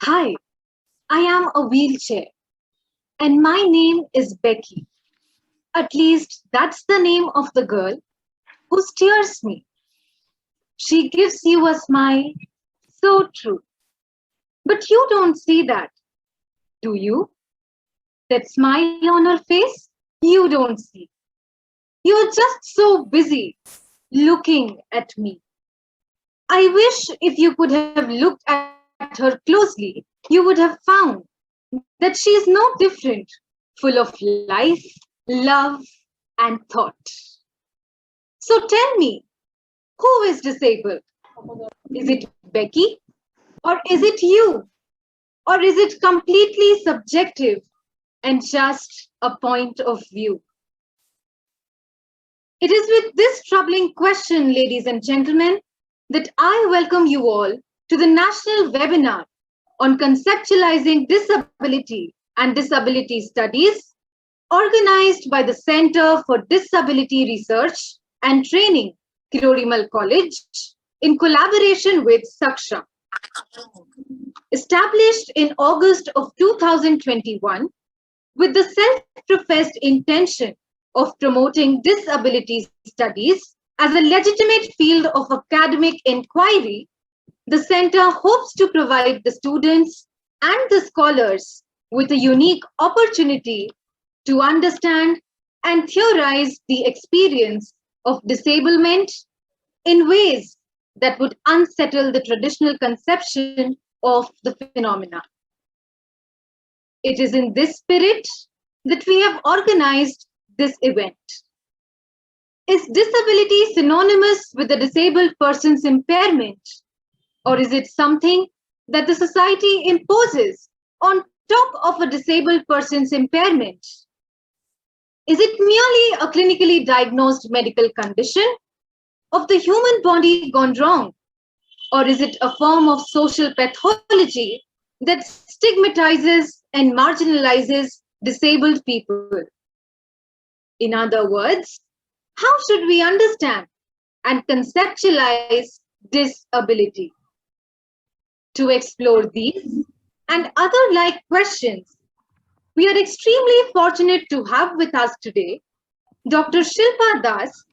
Hi, I am a wheelchair and my name is Becky. At least that's the name of the girl who steers me. She gives you a smile, so true. But you don't see that, do you? That smile on her face, you don't see. You're just so busy looking at me. I wish if you could have looked at her closely, you would have found that she is no different, full of life, love, and thought. So tell me, who is disabled? Is it Becky? Or is it you? Or is it completely subjective and just a point of view? It is with this troubling question, ladies and gentlemen, that I welcome you all to the national webinar on conceptualizing disability and disability studies, organized by the Center for Disability Research and Training, Kirori Mal College, in collaboration with Saksham. Established in August of 2021, with the self-professed intention of promoting disability studies as a legitimate field of academic inquiry, the center hopes to provide the students and the scholars with a unique opportunity to understand and theorize the experience of disablement in ways that would unsettle the traditional conception of the phenomena. It is in this spirit that we have organized this event. Is disability synonymous with the disabled person's impairment? Or is it something that the society imposes on top of a disabled person's impairment? Is it merely a clinically diagnosed medical condition of the human body gone wrong? Or is it a form of social pathology that stigmatizes and marginalizes disabled people? In other words, how should we understand and conceptualize disability? To explore these and other like questions, we are extremely fortunate to have with us today Dr. Shilpa Das,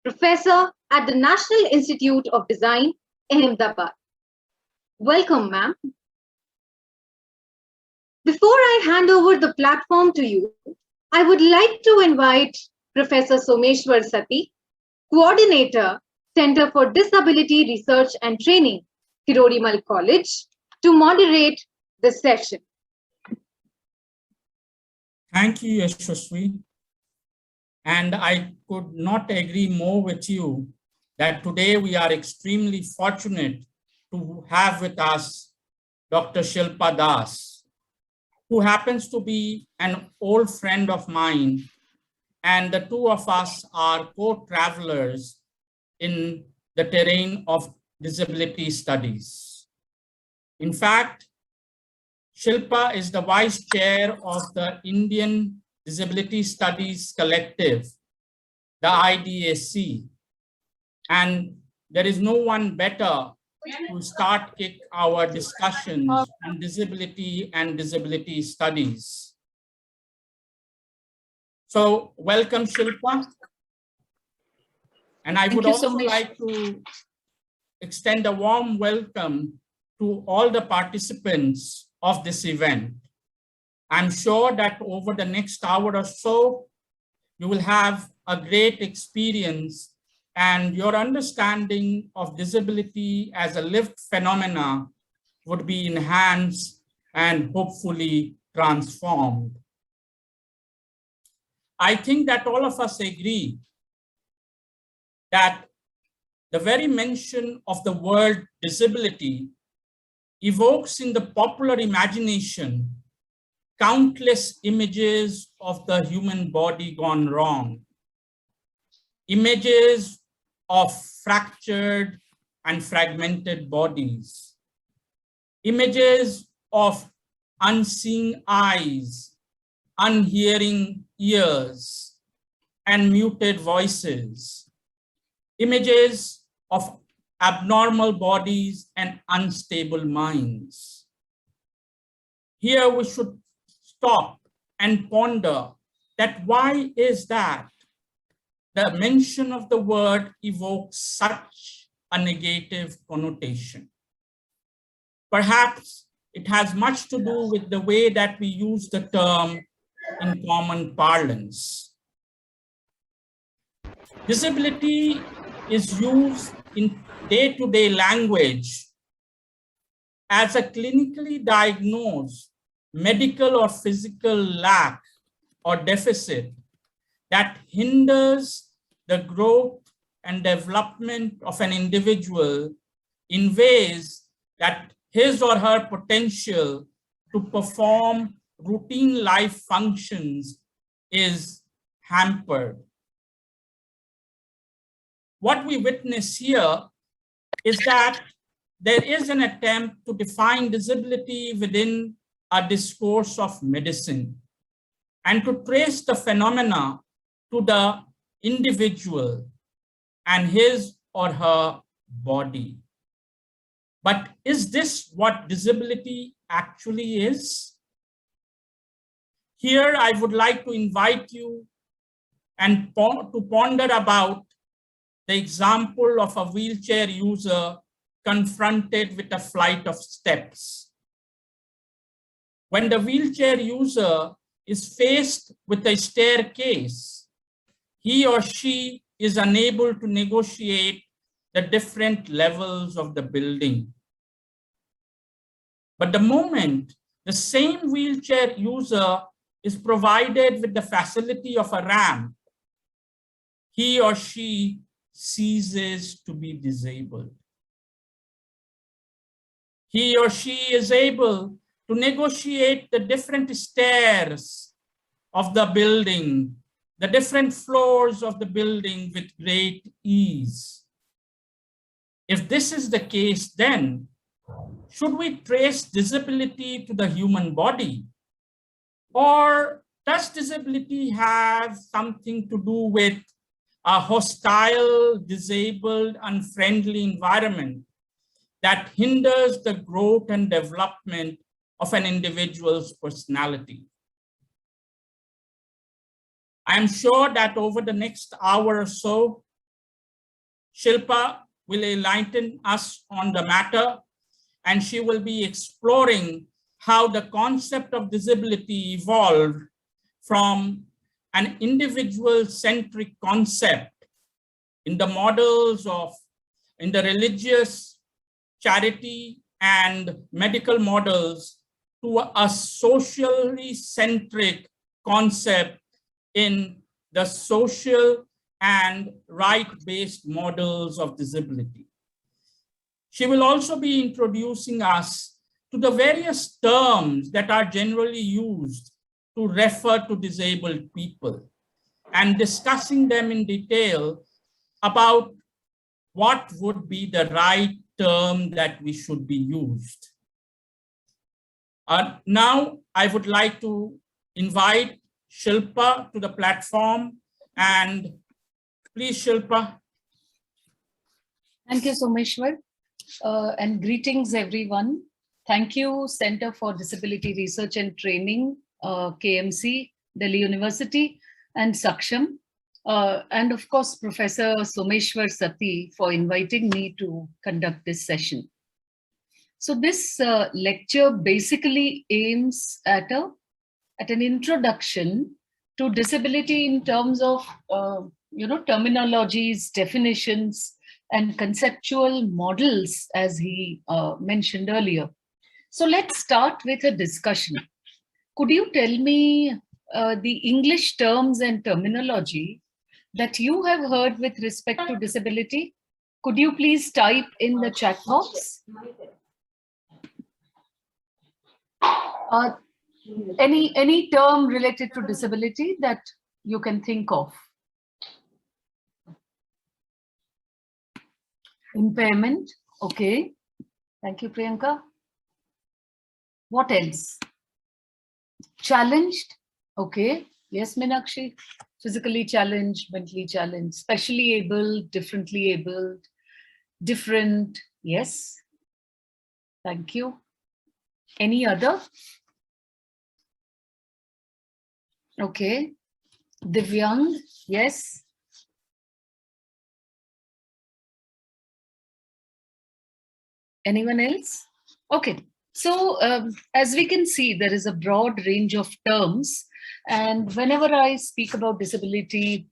Professor at the National Institute of Design, Ahemdabad. Welcome, ma'am. Before I hand over the platform to you, I would like to invite Professor Someshwar Sati, Coordinator, Center for Disability Research and Training, Kirori Mal College, to moderate the session. Thank you, Yashaswi. And I could not agree more with you that today we are extremely fortunate to have with us Dr. Shilpa Das, who happens to be an old friend of mine, and the two of us are co-travelers in the terrain of disability studies. In fact, Shilpa is the vice chair of the Indian Disability Studies Collective, the IDSC, and there is no one better to start our discussions on disability and disability studies. So welcome, Shilpa. And I would also like to extend a warm welcome to all the participants of this event. I'm sure that over the next hour or so, you will have a great experience and your understanding of disability as a lived phenomena would be enhanced and hopefully transformed. I think that all of us agree that the very mention of the word disability evokes in the popular imagination countless images of the human body gone wrong, images of fractured and fragmented bodies, images of unseeing eyes, unhearing ears, and muted voices, images of abnormal bodies and unstable minds. Here we should stop and ponder that why is that the mention of the word evokes such a negative connotation. Perhaps it has much to do with the way that we use the term in common parlance. Disability is used in day-to-day language as a clinically diagnosed medical or physical lack or deficit that hinders the growth and development of an individual in ways that his or her potential to perform routine life functions is hampered. What we witness here is that there is an attempt to define disability within a discourse of medicine and to trace the phenomena to the individual and his or her body. But is this what disability actually is? Here, I would like to invite you and to ponder about the example of a wheelchair user confronted with a flight of steps. When the wheelchair user is faced with a staircase, he or she is unable to negotiate the different levels of the building. But the moment the same wheelchair user is provided with the facility of a ramp, he or she ceases to be disabled. He or she is able to negotiate the different stairs of the building, the different floors of the building with great ease. If this is the case, then should we trace disability to the human body? Or does disability have something to do with a hostile, disabled, unfriendly environment that hinders the growth and development of an individual's personality? I'm sure that over the next hour or so, Shilpa will enlighten us on the matter, and she will be exploring how the concept of disability evolved from an individual-centric concept in the models of, in the religious, charity, and medical models to a socially centric concept in the social and right-based models of disability. She will also be introducing us to the various terms that are generally used to refer to disabled people and discussing them in detail about what would be the right term that we should be used. Now, I would like to invite Shilpa to the platform, and please, Shilpa. Thank you, Someshwar, and greetings, everyone. Thank you, Center for Disability Research and Training, KMC, Delhi University, and Saksham, and of course, Professor Someshwar Sati for inviting me to conduct this session. So this lecture basically aims at an introduction to disability in terms of terminologies, definitions, and conceptual models, as he mentioned earlier. So let's start with a discussion. Could you tell me the English terms and terminology that you have heard with respect to disability? Could you please type in the chat box? Any term related to disability that you can think of? Impairment, okay. Thank you, Priyanka. What else? Challenged, okay. Yes, Meenakshi. Physically challenged, mentally challenged, specially abled, differently abled, different, yes. Thank you. Any other? Okay. Divyang, yes. Anyone else? Okay. So as we can see, there is a broad range of terms. And whenever I speak about disability,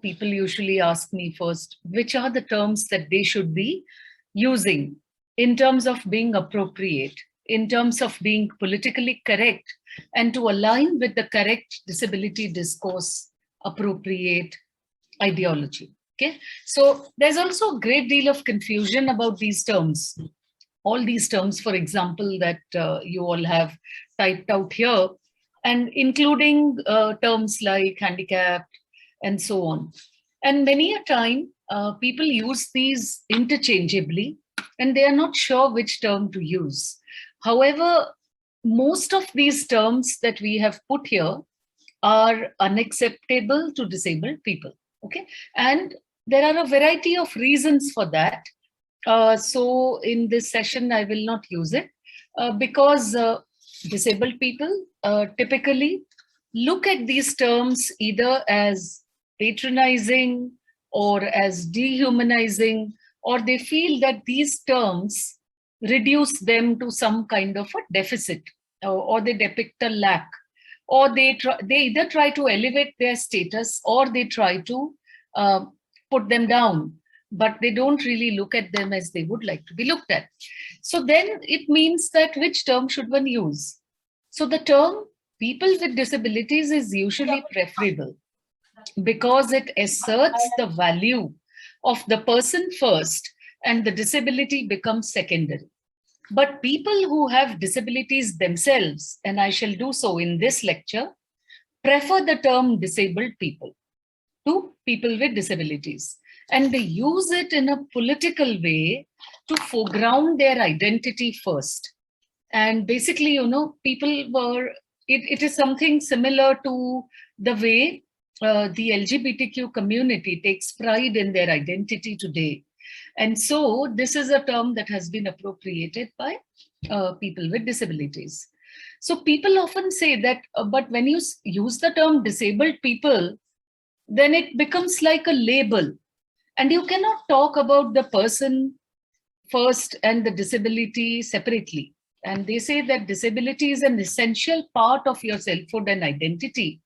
people usually ask me first, which are the terms that they should be using in terms of being appropriate, in terms of being politically correct, and to align with the correct disability discourse, appropriate ideology. Okay. So there's also a great deal of confusion about these terms. All these terms, for example, that you all have typed out here, and including terms like handicapped and so on. And many a time, people use these interchangeably, and they are not sure which term to use. However, most of these terms that we have put here are unacceptable to disabled people. Okay. And there are a variety of reasons for that. So in this session, I will not use it because disabled people typically look at these terms either as patronizing or as dehumanizing, or they feel that these terms reduce them to some kind of a deficit, or they depict a lack, or they either try to elevate their status, or they try to put them down, but they don't really look at them as they would like to be looked at. So then it means that which term should one use? So the term people with disabilities is usually preferable because it asserts the value of the person first and the disability becomes secondary. But people who have disabilities themselves, and I shall do so in this lecture, prefer the term disabled people to people with disabilities. And they use it in a political way to foreground their identity first. And basically, people were, it is something similar to the way the LGBTQ community takes pride in their identity today. And so this is a term that has been appropriated by people with disabilities. So people often say that, but when you use the term disabled people, then it becomes like a label. And you cannot talk about the person first and the disability separately. And they say that disability is an essential part of your selfhood and identity.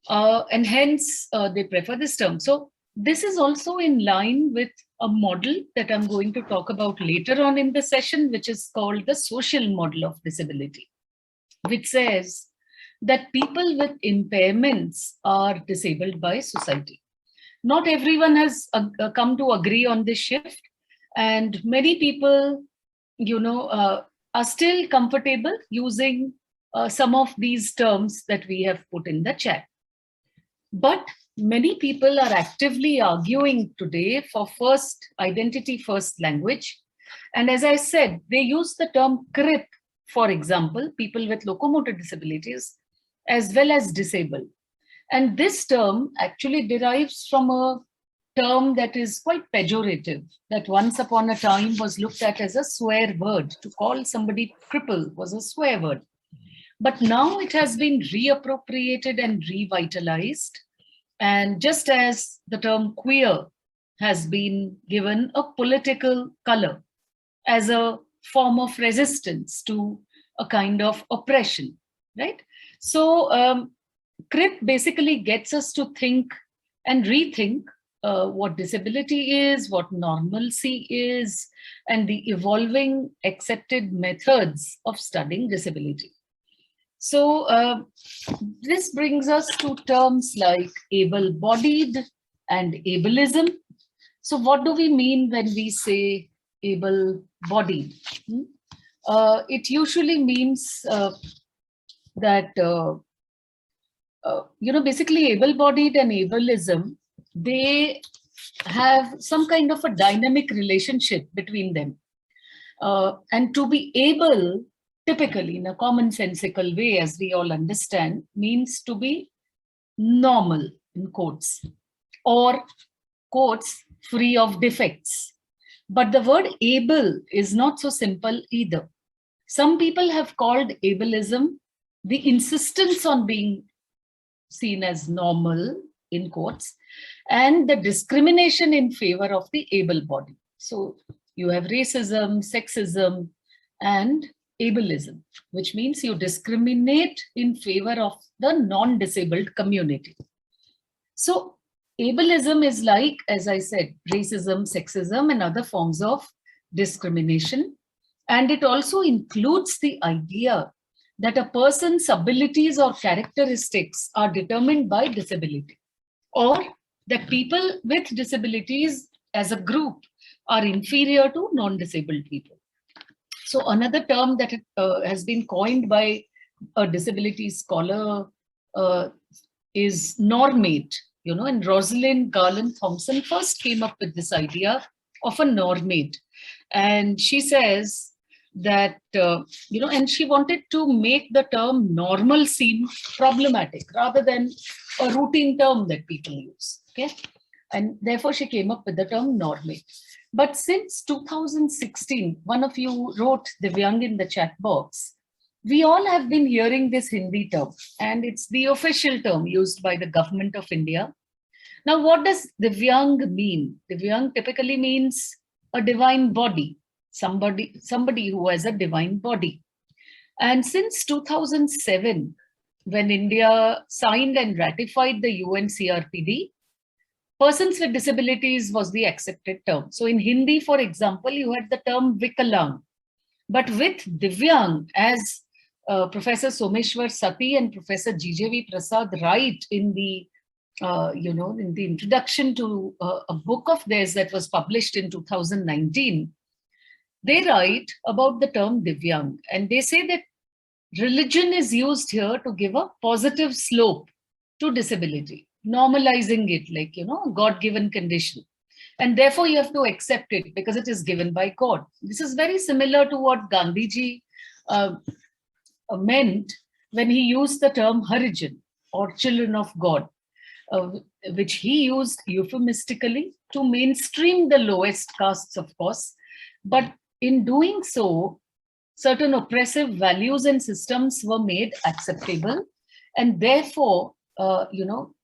And hence, they prefer this term. So this is also in line with a model that I'm going to talk about later on in the session, which is called the social model of disability, which says that people with impairments are disabled by society. Not everyone has come to agree on this shift, and many people, are still comfortable using some of these terms that we have put in the chat. But many people are actively arguing today for first identity, first language. And as I said, they use the term CRIP, for example, people with locomotor disabilities, as well as disabled. And this term actually derives from a term that is quite pejorative, that once upon a time was looked at as a swear word. To call somebody cripple was a swear word. But now it has been reappropriated and revitalized. And just as the term queer has been given a political color as a form of resistance to a kind of oppression, right? So CRIP basically gets us to think and rethink what disability is, what normalcy is, and the evolving accepted methods of studying disability. So this brings us to terms like able-bodied and ableism. So what do we mean when we say able-bodied? It usually means that basically able-bodied and ableism, they have some kind of a dynamic relationship between them. And to be able, typically in a commonsensical way, as we all understand, means to be normal, in quotes, or quotes, free of defects. But the word able is not so simple either. Some people have called ableism the insistence on being seen as normal, in quotes, and the discrimination in favor of the able-bodied. So you have racism, sexism, and ableism, which means you discriminate in favor of the non-disabled community. So ableism is like, as I said, racism, sexism, and other forms of discrimination. And it also includes the idea that a person's abilities or characteristics are determined by disability, or that people with disabilities as a group are inferior to non-disabled people. So another term that has been coined by a disability scholar is normate, and Rosalind Garland Thompson first came up with this idea of a normate. And she says that, and she wanted to make the term normal seem problematic rather than a routine term that people use, okay? And therefore she came up with the term normate. But since 2016, one of you wrote, Divyang, in the chat box, we all have been hearing this Hindi term, and it's the official term used by the government of India. Now, what does Divyang mean? Divyang typically means a divine body, somebody who has a divine body. And since 2007, when India signed and ratified the UN CRPD, persons with disabilities was the accepted term. So in Hindi, for example, you had the term Vikalang. But with Divyang, as Professor Someshwar Sati and Professor GJV Prasad write in the in the introduction to a book of theirs that was published in 2019, they write about the term Divyang, and they say that religion is used here to give a positive slope to disability, normalizing it like, a God-given condition. And therefore you have to accept it because it is given by God. This is very similar to what Gandhiji meant when he used the term Harijan, or children of God, which he used euphemistically to mainstream the lowest castes, of course. But in doing so, certain oppressive values and systems were made acceptable. And therefore,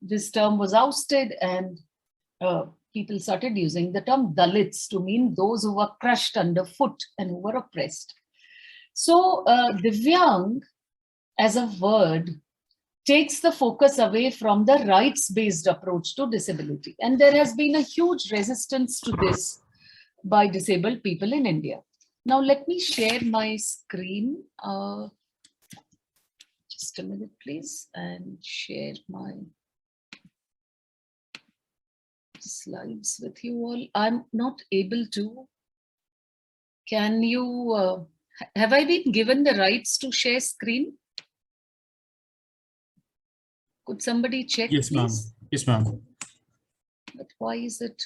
this term was ousted, and people started using the term Dalits to mean those who were crushed underfoot and who were oppressed. So Divyang as a word takes the focus away from the rights-based approach to disability. And there has been a huge resistance to this by disabled people in India. Now let me share my screen. Just a minute, please, and share my slides with you all. I'm not able to. Can you, have I been given the rights to share screen? Could somebody check, Yes, ma'am. please? Yes, ma'am. But why is it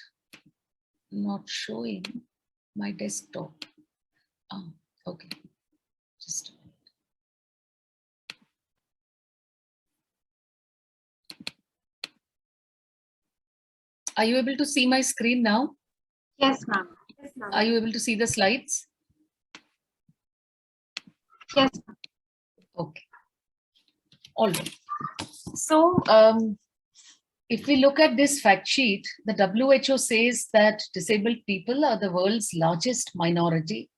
not showing my desktop? Oh, okay. Just a minute. Are you able to see my screen now? Yes, ma'am. Yes, ma'am. Are you able to see the slides? Yes. Okay. All right. So if we look at this fact sheet, the WHO says that disabled people are the world's largest minority.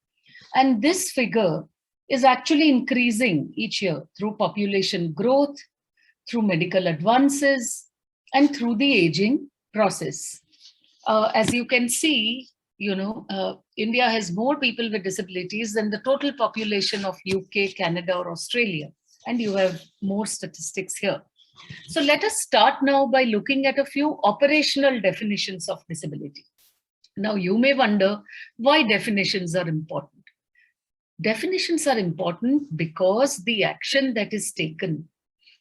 And this figure is actually increasing each year through population growth, through medical advances, and through the aging process. As you can see, India has more people with disabilities than the total population of UK, Canada, or Australia. And you have more statistics here. So let us start now by looking at a few operational definitions of disability. Now you may wonder why definitions are important. Definitions are important because the action that is taken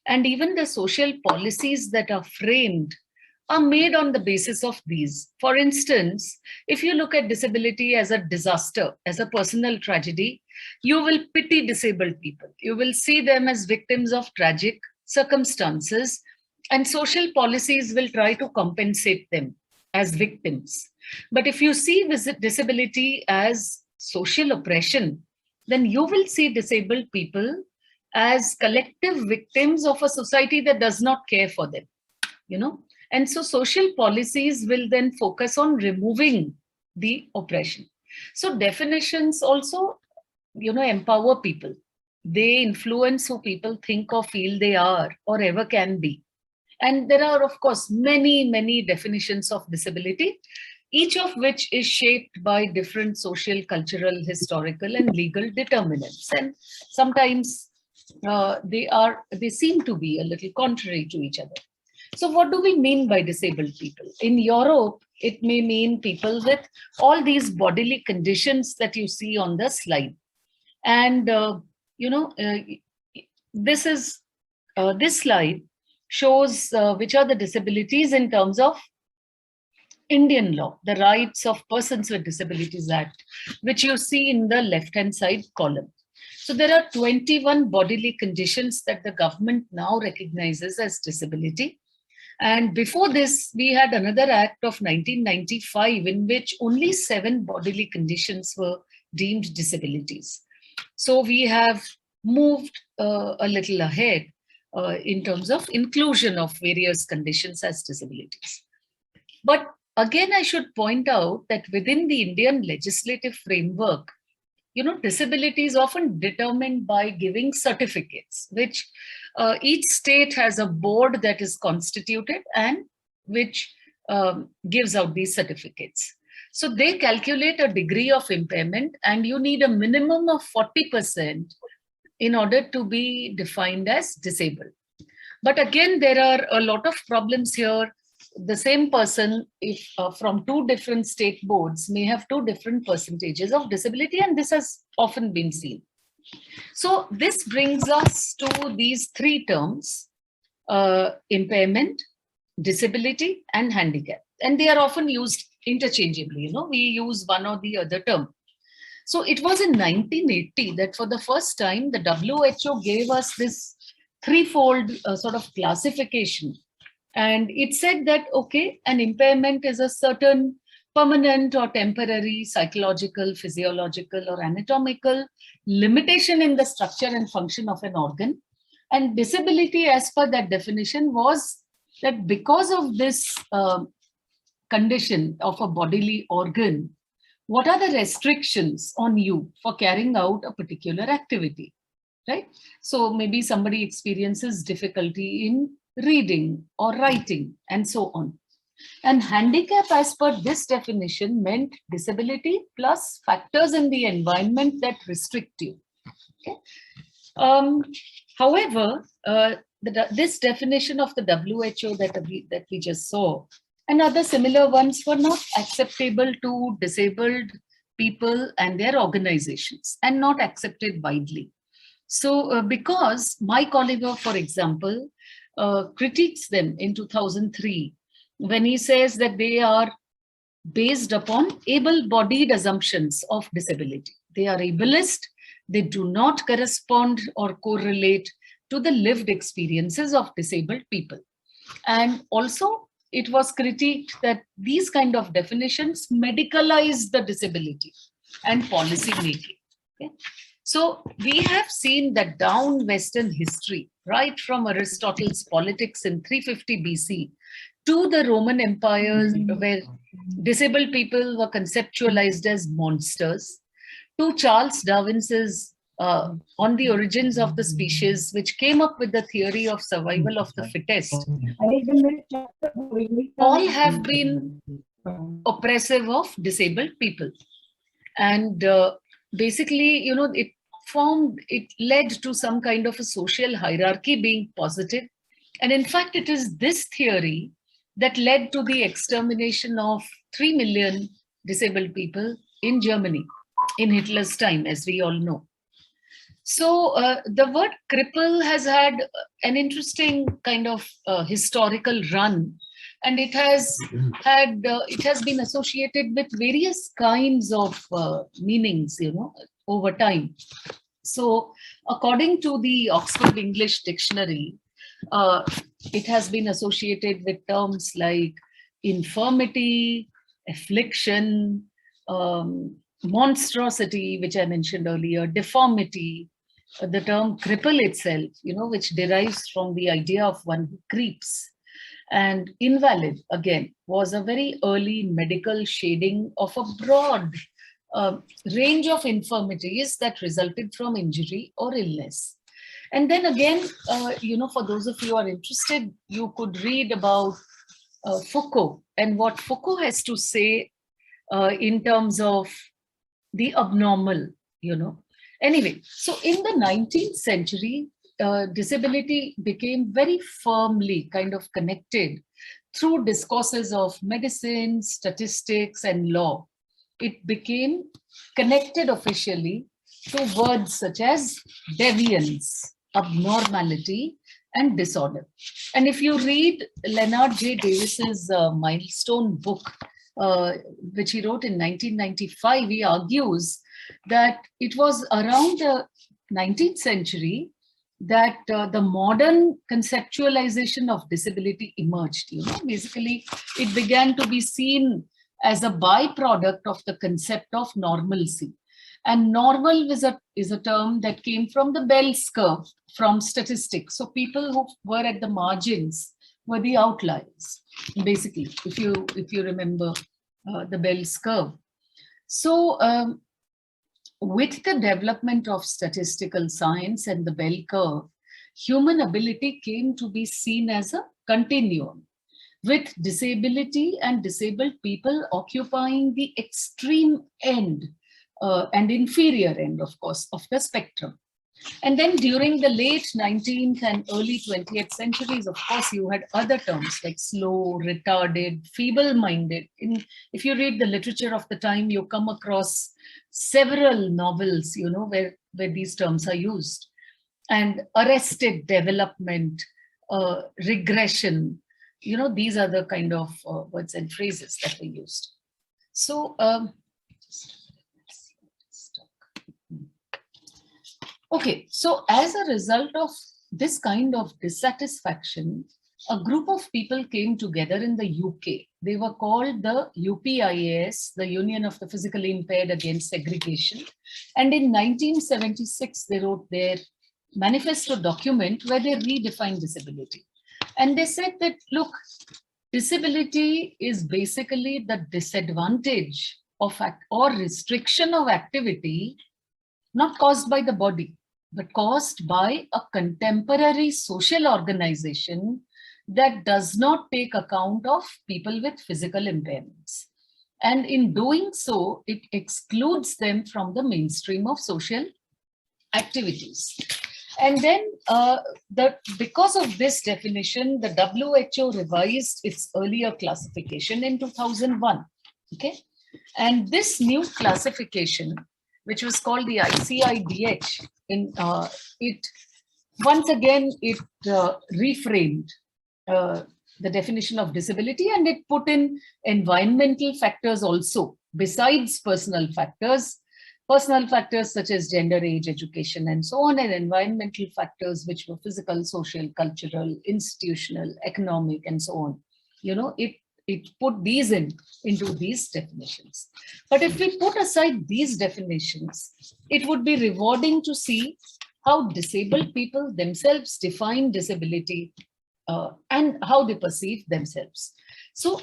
and even the social policies that are framed are made on the basis of these. For instance, if you look at disability as a disaster, as a personal tragedy, you will pity disabled people. You will see them as victims of tragic circumstances, and social policies will try to compensate them as victims. But if you see disability as social oppression, then you will see disabled people as collective victims of a society that does not care for them, you know. And so social policies will then focus on removing the oppression. So definitions also, you know, empower people. They influence who people think or feel they are or ever can be. And there are, of course, many, many definitions of disability, each of which is shaped by different social, cultural, historical, and legal determinants. And sometimes they seem to be a little contrary to each other. So what do we mean by disabled people? In Europe, it may mean people with all these bodily conditions that you see on the slide. And, you know, this slide shows which are the disabilities in terms of Indian law, the Rights of Persons with Disabilities Act, which you see in the left-hand side column. So there are 21 bodily conditions that the government now recognizes as disability. And before this, we had another act of 1995 in which only 7 bodily conditions were deemed disabilities. So we have moved a little ahead in terms of inclusion of various conditions as disabilities. But again, I should point out that within the Indian legislative framework, you know, disability is often determined by giving certificates, which each state has a board that is constituted and which gives out these certificates. So they calculate a degree of impairment, and you need a minimum of 40% in order to be defined as disabled. But again, there are a lot of problems here. The same person, if from 2 different state boards, may have 2 different percentages of disability, and this has often been seen. So this brings us to these 3 terms, impairment, disability, and handicap. And they are often used interchangeably, you know, we use one or the other term. So it was in 1980 that for the first time, the WHO gave us this threefold sort of classification. And it said that, okay, an impairment is a certain permanent or temporary psychological, physiological, or anatomical limitation in the structure and function of an organ. And disability, as per that definition, was that because of this condition of a bodily organ, what are the restrictions on you for carrying out a particular activity, right? So maybe somebody experiences difficulty in reading or writing and so on. And handicap, as per this definition, meant disability plus factors in the environment that restrict you. Okay? However, this definition of the WHO that we just saw and other similar ones were not acceptable to disabled people and their organizations, and not accepted widely. So because Mike Oliver, for example, critiques them in 2003 when he says that they are based upon able-bodied assumptions of disability. They are ableist, they do not correspond or correlate to the lived experiences of disabled people. And also, it was critiqued that these kind of definitions medicalize the disability and policy making. Okay? So we have seen that down Western history, right from Aristotle's Politics in 350 BC to the Roman Empire, where disabled people were conceptualized as monsters, to Charles Darwin's On the Origins of the Species, which came up with the theory of survival of the fittest, all have been oppressive of disabled people. And basically, you know, it led to some kind of a social hierarchy being positive. And in fact, it is this theory that led to the extermination of 3 million disabled people in Germany in Hitler's time, as we all know. So the word cripple has had an interesting kind of historical run, and it has been associated with various kinds of meanings, you know, over time. So according to the Oxford English Dictionary, it has been associated with terms like infirmity, affliction, monstrosity, which I mentioned earlier, deformity, the term cripple itself, which derives from the idea of one who creeps. And invalid, again, was a very early medical shading of a broad range of infirmities that resulted from injury or illness. And then again, for those of you who are interested, you could read about Foucault and what Foucault has to say in terms of the abnormal, Anyway, so in the 19th century, disability became very firmly kind of connected through discourses of medicine, statistics, and law. It became connected officially to words such as deviance, abnormality, and disorder. And if you read Leonard J. Davis's milestone book, which he wrote in 1995, he argues that it was around the 19th century that the modern conceptualization of disability emerged. Basically, it began to be seen as a byproduct of the concept of normalcy. And normal is a term that came from the Bell's curve, from statistics. So people who were at the margins were the outliers, basically, if you remember the Bell's curve. So with the development of statistical science and the bell curve, human ability came to be seen as a continuum, with disability and disabled people occupying the extreme end and inferior end, of course, of the spectrum. And then during the late 19th and early 20th centuries, of course, you had other terms like slow, retarded, feeble-minded. If you read the literature of the time, you come across several novels, where these terms are used. And arrested development, regression, these are the kind of words and phrases that were used. So, okay, so as a result of this kind of dissatisfaction, a group of people came together in the UK. They were called the UPIAS, the Union of the Physically Impaired Against Segregation. And in 1976, they wrote their manifesto document where they redefined disability. And they said that, look, disability is basically the disadvantage of or restriction of activity, not caused by the body, but caused by a contemporary social organization that does not take account of people with physical impairments. And in doing so, it excludes them from the mainstream of social activities. And then because of this definition, the WHO revised its earlier classification in 2001. Okay, and this new classification, which was called the ICIDH, once again reframed the definition of disability, and it put in environmental factors also, besides personal factors such as gender, age, education, and so on, and environmental factors which were physical, social, cultural, institutional, economic, and so on. It put these into these definitions. But if we put aside these definitions, it would be rewarding to see how disabled people themselves define disability and how they perceive themselves. So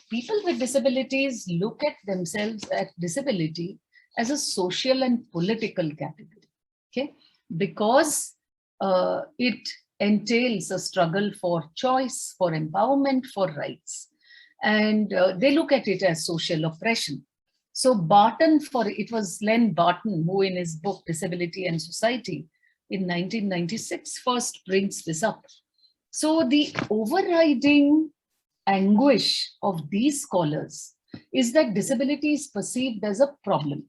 people with disabilities look at themselves at disability as a social and political category, okay? Because it entails a struggle for choice, for empowerment, for rights. And they look at it as social oppression. So it was Len Barton who in his book, Disability and Society in 1996, first brings this up. So the overriding anguish of these scholars is that disability is perceived as a problem.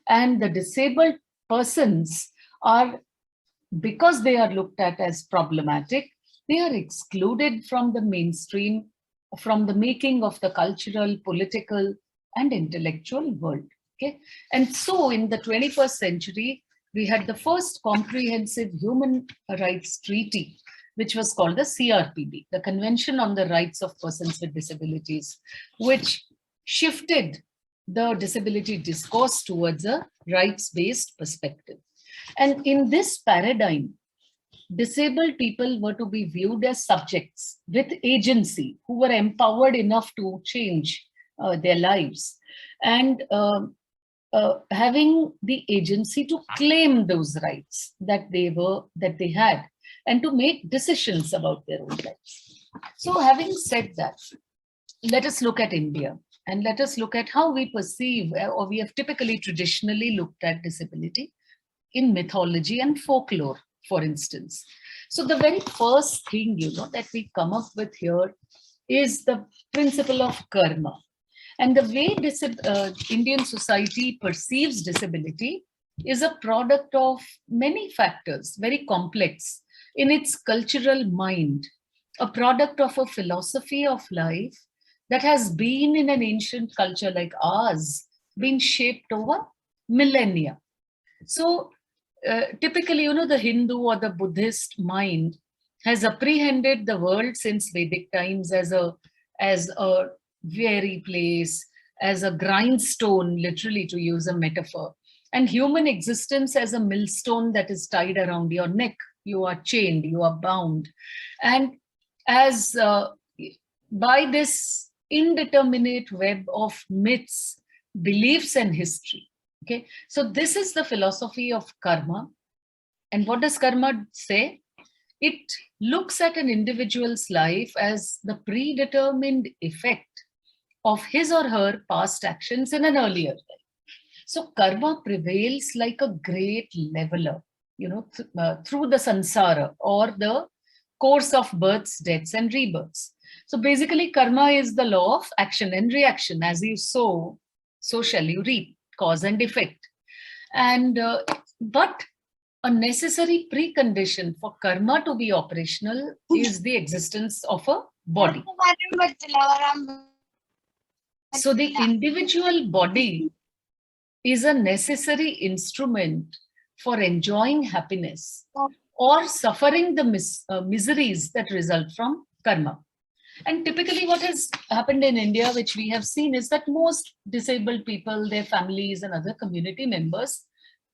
And the disabled persons are, because they are looked at as problematic, they are excluded from the mainstream, from the making of the cultural, political, and intellectual world. Okay? And so in the 21st century, we had the first comprehensive human rights treaty, which was called the CRPD, the Convention on the Rights of Persons with Disabilities, which shifted the disability discourse towards a rights-based perspective. And in this paradigm, disabled people were to be viewed as subjects with agency who were empowered enough to change their lives and having the agency to claim those rights that they had and to make decisions about their own lives. So having said that, let us look at India and let us look at how we perceive or we have typically traditionally looked at disability in mythology and folklore, for instance. So the very first thing, that we come up with here is the principle of karma. And the way Indian society perceives disability is a product of many factors, very complex in its cultural mind, a product of a philosophy of life that has been in an ancient culture like ours, been shaped over millennia. So typically, the Hindu or the Buddhist mind has apprehended the world since Vedic times as a weary place, as a grindstone, literally to use a metaphor, and human existence as a millstone that is tied around your neck. You are chained, you are bound. And as by this indeterminate web of myths, beliefs, and history. Okay, so this is the philosophy of karma. And what does karma say? It looks at an individual's life as the predetermined effect of his or her past actions in an earlier life. So karma prevails like a great leveler, through the samsara or the course of births, deaths, and rebirths. So basically, karma is the law of action and reaction. As you sow, so shall you reap, cause and effect. And but a necessary precondition for karma to be operational is the existence of a body. So the individual body is a necessary instrument for enjoying happiness or suffering the miseries that result from karma. And typically what has happened in India, which we have seen, is that most disabled people, their families and other community members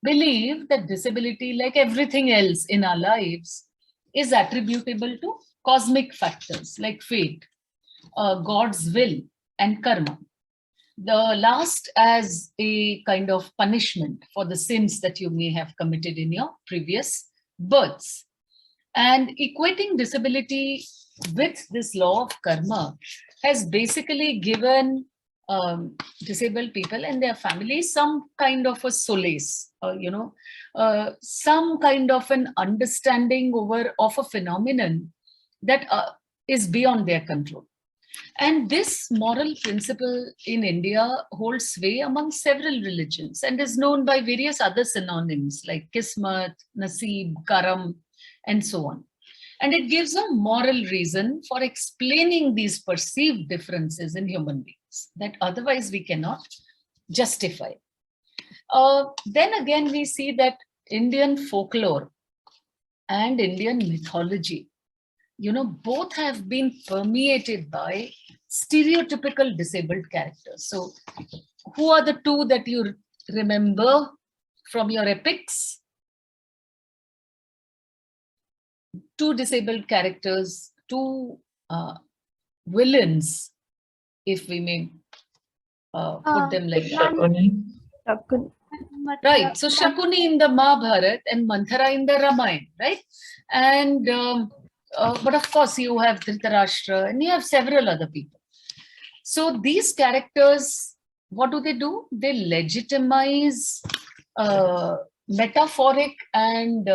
believe that disability, like everything else in our lives, is attributable to cosmic factors like fate, God's will, and karma. The last as a kind of punishment for the sins that you may have committed in your previous births. And equating disability with this law of karma has basically given disabled people and their families some kind of a solace, some kind of an understanding of a phenomenon that is beyond their control. And this moral principle in India holds sway among several religions and is known by various other synonyms like Kismat, Naseeb, Karam, and so on. And it gives a moral reason for explaining these perceived differences in human beings that otherwise we cannot justify. Then again, we see that Indian folklore and Indian mythology, both have been permeated by stereotypical disabled characters. So who are the two that you remember from your epics? Two disabled characters, two villains, if we may put them like that. Right, so Shakuni in the Mahabharata and Manthara in the Ramayana, right? And but of course you have Dhritarashtra and you have several other people. So these characters, what do? They legitimize metaphoric and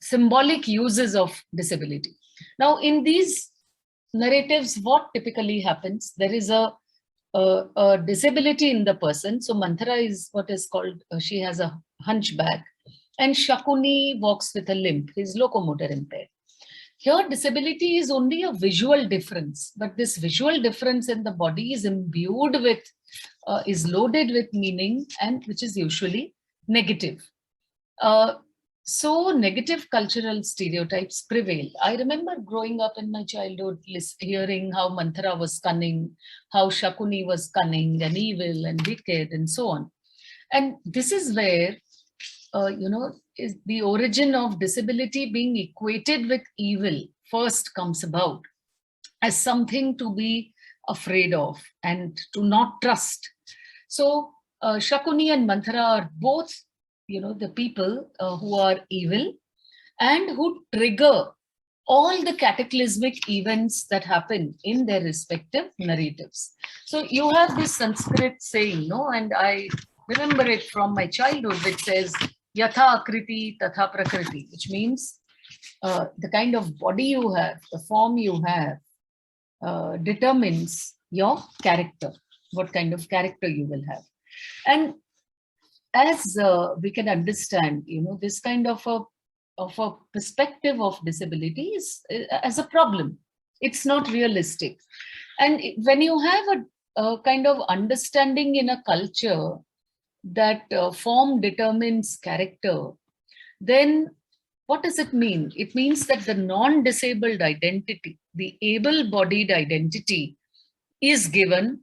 symbolic uses of disability. Now, in these narratives, what typically happens? There is a disability in the person. So Manthara is what is called, she has a hunchback, and Shakuni walks with a limp. He's locomotor impaired. Here, disability is only a visual difference, but this visual difference in the body is imbued with, is loaded with meaning, and which is usually negative. So negative cultural stereotypes prevail. I remember growing up in my childhood, hearing how Manthara was cunning, how Shakuni was cunning and evil and wicked and so on. And this is where is the origin of disability being equated with evil first comes about as something to be afraid of and to not trust. So Shakuni and Manthara are both, the people who are evil and who trigger all the cataclysmic events that happen in their respective narratives. So you have this Sanskrit saying, no, and I remember it from my childhood, which says, Yatha Akriti Tatha Prakriti, which means the kind of body you have, the form you have, determines your character, what kind of character you will have. And as we can understand, this kind of a perspective of disability is as a problem. It's not realistic. And when you have a kind of understanding in a culture that form determines character, then what does it mean? It means that the non-disabled identity, the able-bodied identity, is given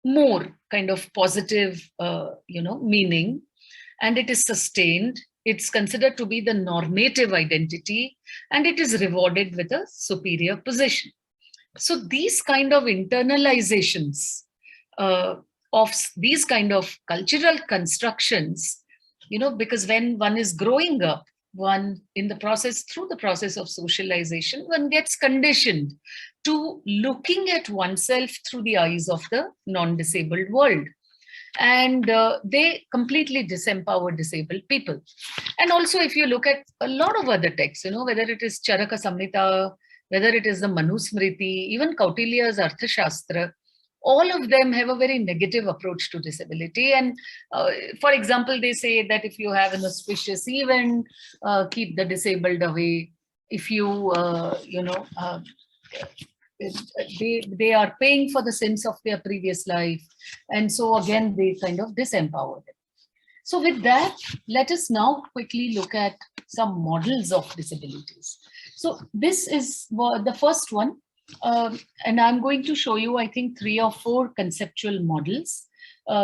more kind of positive, meaning, and it is sustained. It's considered to be the normative identity, and it is rewarded with a superior position. So these kind of internalizations of these kind of cultural constructions, because when one is growing up, one through the process of socialization, one gets conditioned to looking at oneself through the eyes of the non-disabled world. And they completely disempower disabled people. And also, if you look at a lot of other texts, whether it is Charaka Samhita, whether it is the Manusmriti, even Kautilya's Arthashastra, all of them have a very negative approach to disability. And for example, they say that if you have an auspicious event, keep the disabled away. If you, they are paying for the sins of their previous life. And so again, they kind of disempower them. So with that, let us now quickly look at some models of disabilities. So this is the first one. And I'm going to show you, I think, 3 or 4 conceptual models,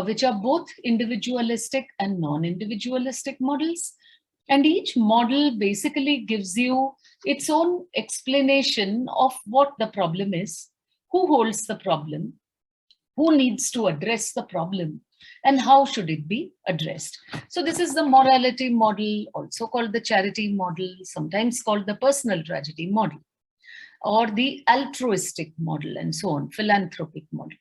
which are both individualistic and non-individualistic models. And each model basically gives you its own explanation of what the problem is, who holds the problem, who needs to address the problem, and how should it be addressed. So this is the morality model, also called the charity model, sometimes called the personal tragedy model, or the altruistic model, and so on, philanthropic model.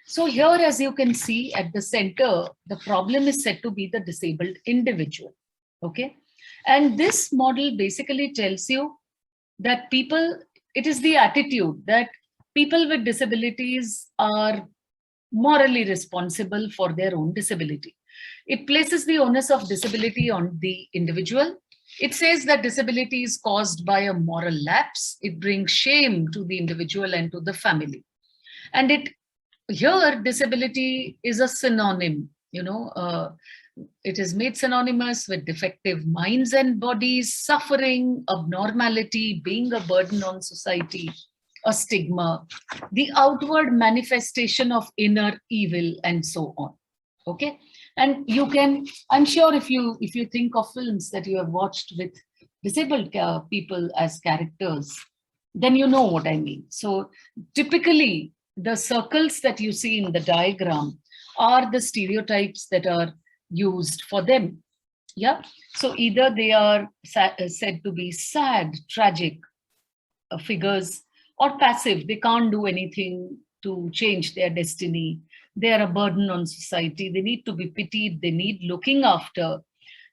So here, as you can see at the center, the problem is said to be the disabled individual, okay? And this model basically tells you that it is the attitude that people with disabilities are morally responsible for their own disability. It places the onus of disability on the individual. It says that disability is caused by a moral lapse. It brings shame to the individual and to the family. And here, disability is a synonym, it is made synonymous with defective minds and bodies, suffering, abnormality, being a burden on society, a stigma, the outward manifestation of inner evil, and so on. Okay. And you can, I'm sure if you think of films that you have watched with disabled people as characters, then you know what I mean. So typically, the circles that you see in the diagram are the stereotypes that are used for them. Yeah. So either they are said to be sad, tragic figures, or passive. They can't do anything to change their destiny. They are a burden on society. They need to be pitied. They need looking after,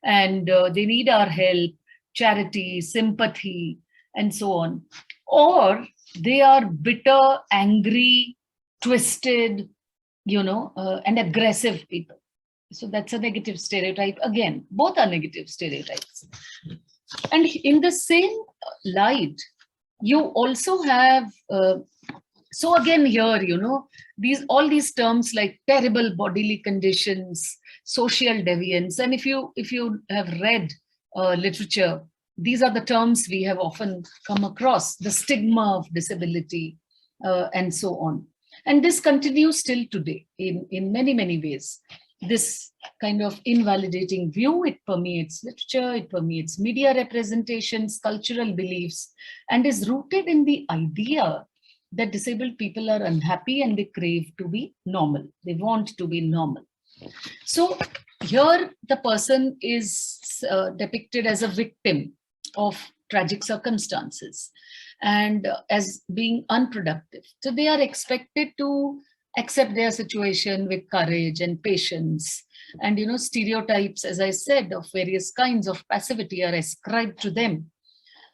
and they need our help, charity, sympathy, and so on. Or they are bitter, angry, twisted, and aggressive people. So that's a negative stereotype. Again, both are negative stereotypes. And in the same light, you also have, so again here, all these terms like terrible bodily conditions, social deviance. And if you have read literature, these are the terms we have often come across, the stigma of disability, and so on. And this continues till today in many, many ways. this kind of invalidating view. It permeates literature, it permeates media representations, cultural beliefs, and is rooted in the idea that disabled people are unhappy and they crave to be normal. They want to be normal. So here the person is depicted as a victim of tragic circumstances and as being unproductive. So they are expected to accept their situation with courage and patience. And, you know, stereotypes, as I said, of various kinds of passivity are ascribed to them.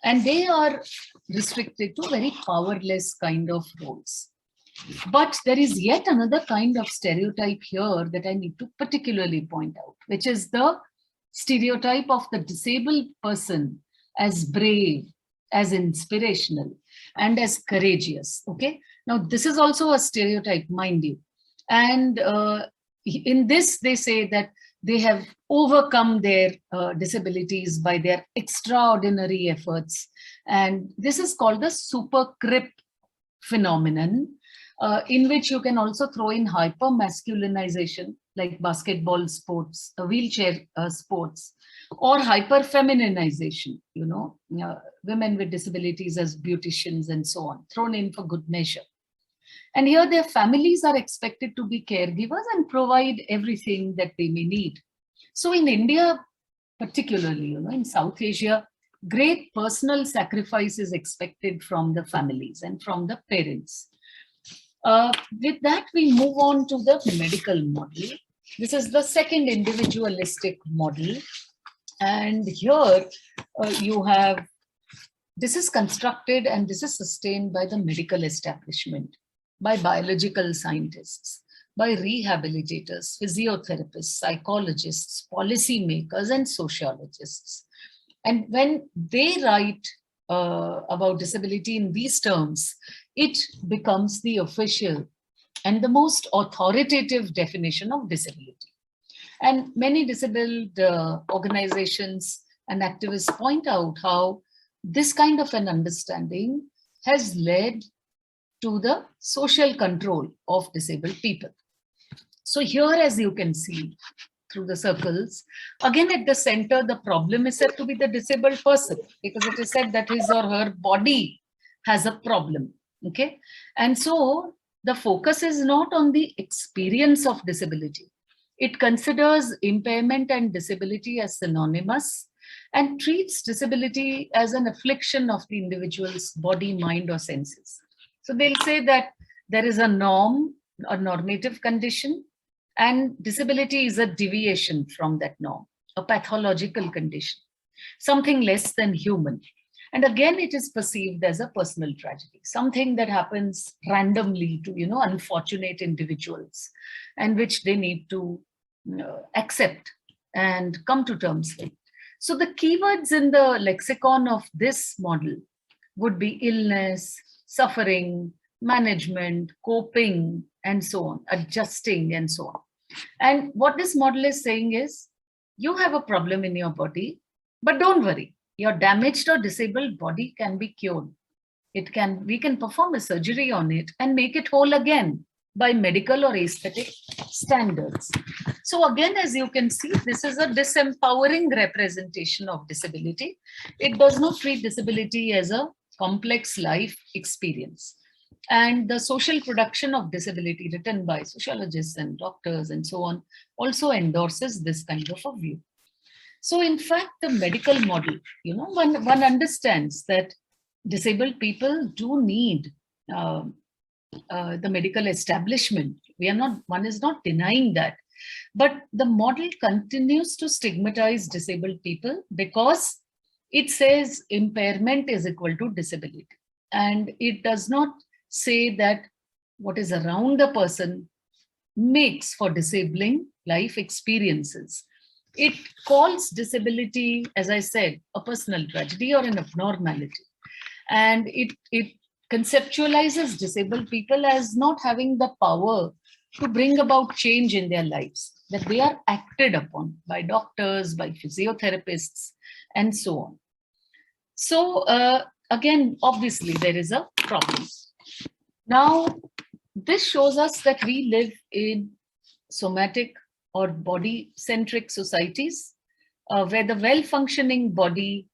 And they are restricted to very powerless kind of roles. But there is yet another kind of stereotype here that I need to particularly point out, which is the stereotype of the disabled person as brave, as inspirational, and as courageous. Okay. Now, this is also a stereotype, mind you. And in this, they say that they have overcome their disabilities by their extraordinary efforts. And this is called the supercrip phenomenon, in which you can also throw in hyper-masculinization, like basketball sports, wheelchair sports, or hyper-femininization, you know, women with disabilities as beauticians and so on, thrown in for good measure. And here their families are expected to be caregivers and provide everything that they may need. So in India, particularly, you know, in South Asia, great personal sacrifice is expected from the families and from the parents. With that, we move on to the medical model. This is the second individualistic model. And here you have, this is constructed and this is sustained by the medical establishment, by biological scientists, by rehabilitators, physiotherapists, psychologists, policymakers, and sociologists. And when they write about disability in these terms, it becomes the official and the most authoritative definition of disability. And many disabled organizations and activists point out how this kind of an understanding has led to the social control of disabled people. So here, as you can see through the circles, again at the center, the problem is said to be the disabled person, because it is said that his or her body has a problem. Okay. And so the focus is not on the experience of disability. It considers impairment and disability as synonymous and treats disability as an affliction of the individual's body, mind, or senses. So they'll say that there is a norm, a normative condition, and disability is a deviation from that norm, a pathological condition, something less than human. And again, it is perceived as a personal tragedy, something that happens randomly to, you know, unfortunate individuals, and which they need to accept and come to terms with. So the keywords in the lexicon of this model would be illness, suffering, management, coping, and so on, adjusting, and so on. And what this model is saying is, you have a problem in your body, but don't worry, your damaged or disabled body can be cured. We can perform a surgery on it and make it whole again by medical or aesthetic standards. So again, as you can see, this is a disempowering representation of disability. It does not treat disability as a complex life experience. And the social production of disability, written by sociologists and doctors and so on, also endorses this kind of a view. So in fact, the medical model, you know, one understands that disabled people do need the medical establishment. One is not denying that. But the model continues to stigmatize disabled people because it says impairment is equal to disability. And it does not say that what is around the person makes for disabling life experiences. It calls disability, as I said, a personal tragedy or an abnormality. And it conceptualizes disabled people as not having the power to bring about change in their lives, that they are acted upon by doctors, by physiotherapists, and so on. So again, obviously, there is a problem. Now, this shows us that we live in somatic or body-centric societies, where the well-functioning body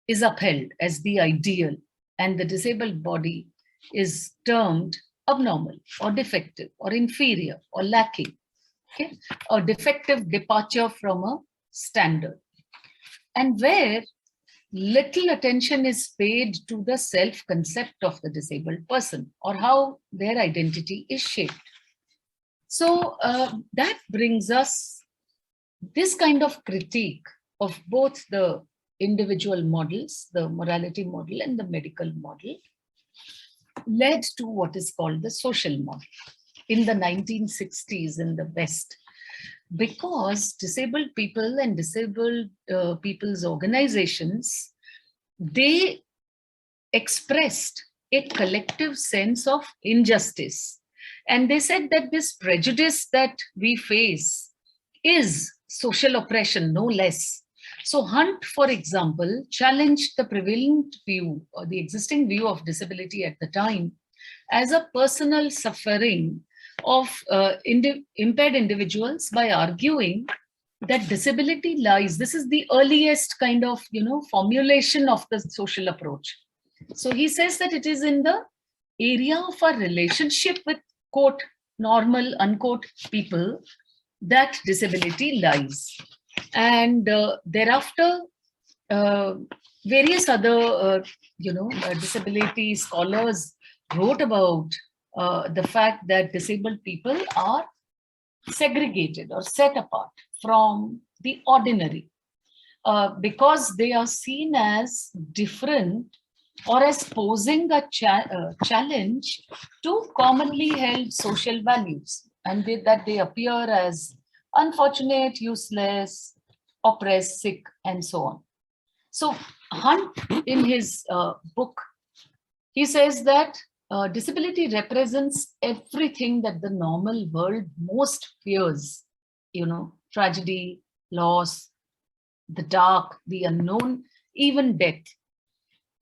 is upheld as the ideal and the disabled body is termed abnormal or defective or inferior or lacking, okay? A defective departure from a standard. And where little attention is paid to the self-concept of the disabled person or how their identity is shaped. So that brings us this kind of critique of both the individual models, the morality model and the medical model, led to what is called the social model in the 1960s in the West. Because disabled people and disabled people's organizations, they expressed a collective sense of injustice. And they said that this prejudice that we face is social oppression, no less. So Hunt, for example, challenged the prevalent view or the existing view of disability at the time as a personal suffering of impaired individuals by arguing that disability lies. This is the earliest kind of, formulation of the social approach. So he says that it is in the area of our relationship with, quote, normal, unquote, people that disability lies. And thereafter, various other, disability scholars wrote about the fact that disabled people are segregated or set apart from the ordinary because they are seen as different or as posing a challenge to commonly held social values, and that they appear as unfortunate, useless, oppressed, sick, and so on. So Hunt, in his book, he says that disability represents everything that the normal world most fears, tragedy, loss, the dark, the unknown, even death.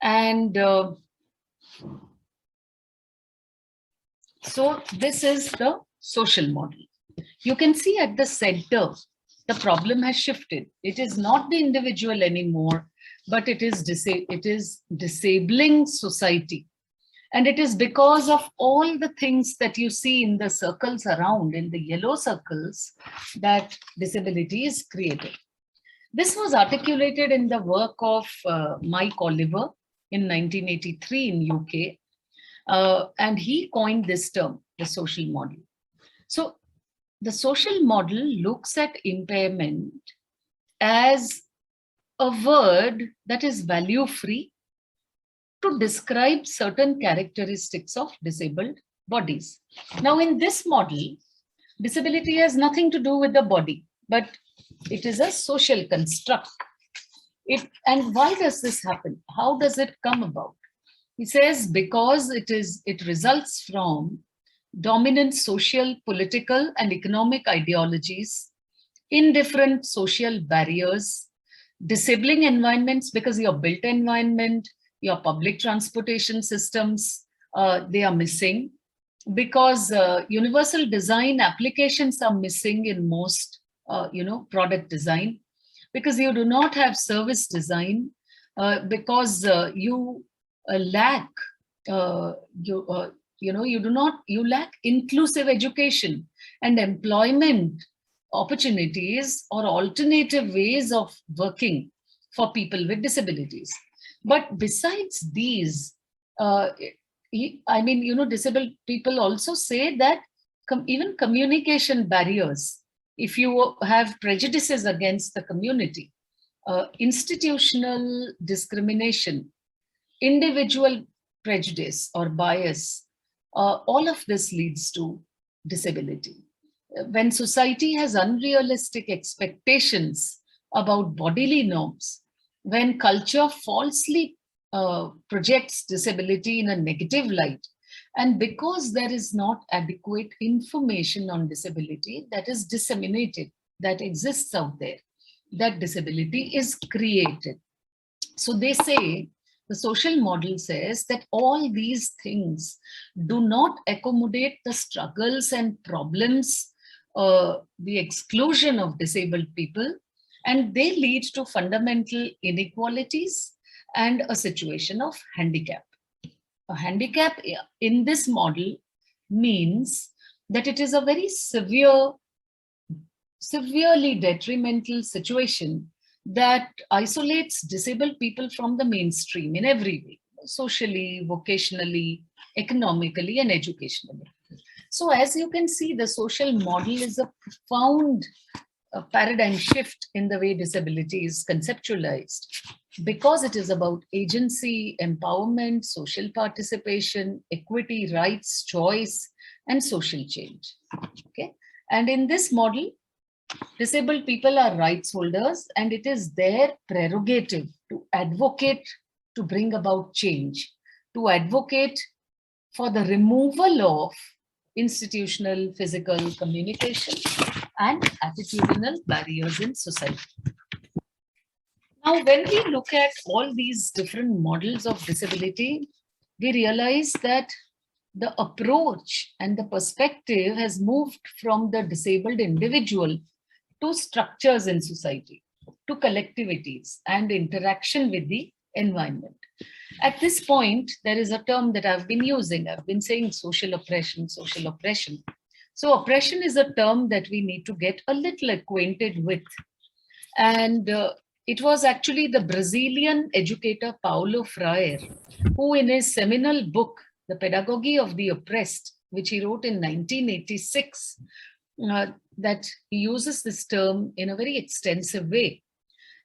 And so this is the social model. You can see at the center, the problem has shifted. It is not the individual anymore, but it is disabling society. And it is because of all the things that you see in the circles around, in the yellow circles, that disability is created. This was articulated in the work of Mike Oliver in 1983 in UK. And he coined this term, the social model. So the social model looks at impairment as a word that is value-free to describe certain characteristics of disabled bodies. Now, in this model, disability has nothing to do with the body, but it is a social construct. And why does this happen? How does it come about? He says because it results from dominant social, political, and economic ideologies, indifferent social barriers, disabling environments, because your built environment, your public transportation systems, they are missing, because universal design applications are missing in most, product design, because you do not have service design, because you lack, you lack inclusive education and employment opportunities or alternative ways of working for people with disabilities. But besides these, disabled people also say that even communication barriers, if you have prejudices against the community, institutional discrimination, individual prejudice or bias, all of this leads to disability. When society has unrealistic expectations about bodily norms, when culture falsely projects disability in a negative light, and because there is not adequate information on disability that is disseminated, that exists out there, that disability is created. So they say, the social model says that all these things do not accommodate the struggles and problems the exclusion of disabled people, and they lead to fundamental inequalities and a situation of handicap. A handicap in this model means that it is a very severely detrimental situation that isolates disabled people from the mainstream in every way, socially, vocationally, economically, and educationally. So as you can see, the social model is a profound paradigm shift in the way disability is conceptualized, because it is about agency, empowerment, social participation, equity, rights, choice, and social change. Okay, and in this model, disabled people are rights holders, and it is their prerogative to advocate, to bring about change, to advocate for the removal of institutional, physical, communication, and attitudinal barriers in society. Now, when we look at all these different models of disability, we realize that the approach and the perspective has moved from the disabled individual to structures in society, to collectivities and interaction with the environment. At this point, there is a term that I've been using. I've been saying social oppression, social oppression. So oppression is a term that we need to get a little acquainted with. And it was actually the Brazilian educator Paulo Freire who, in his seminal book, The Pedagogy of the Oppressed, which he wrote in 1986, that he uses this term in a very extensive way.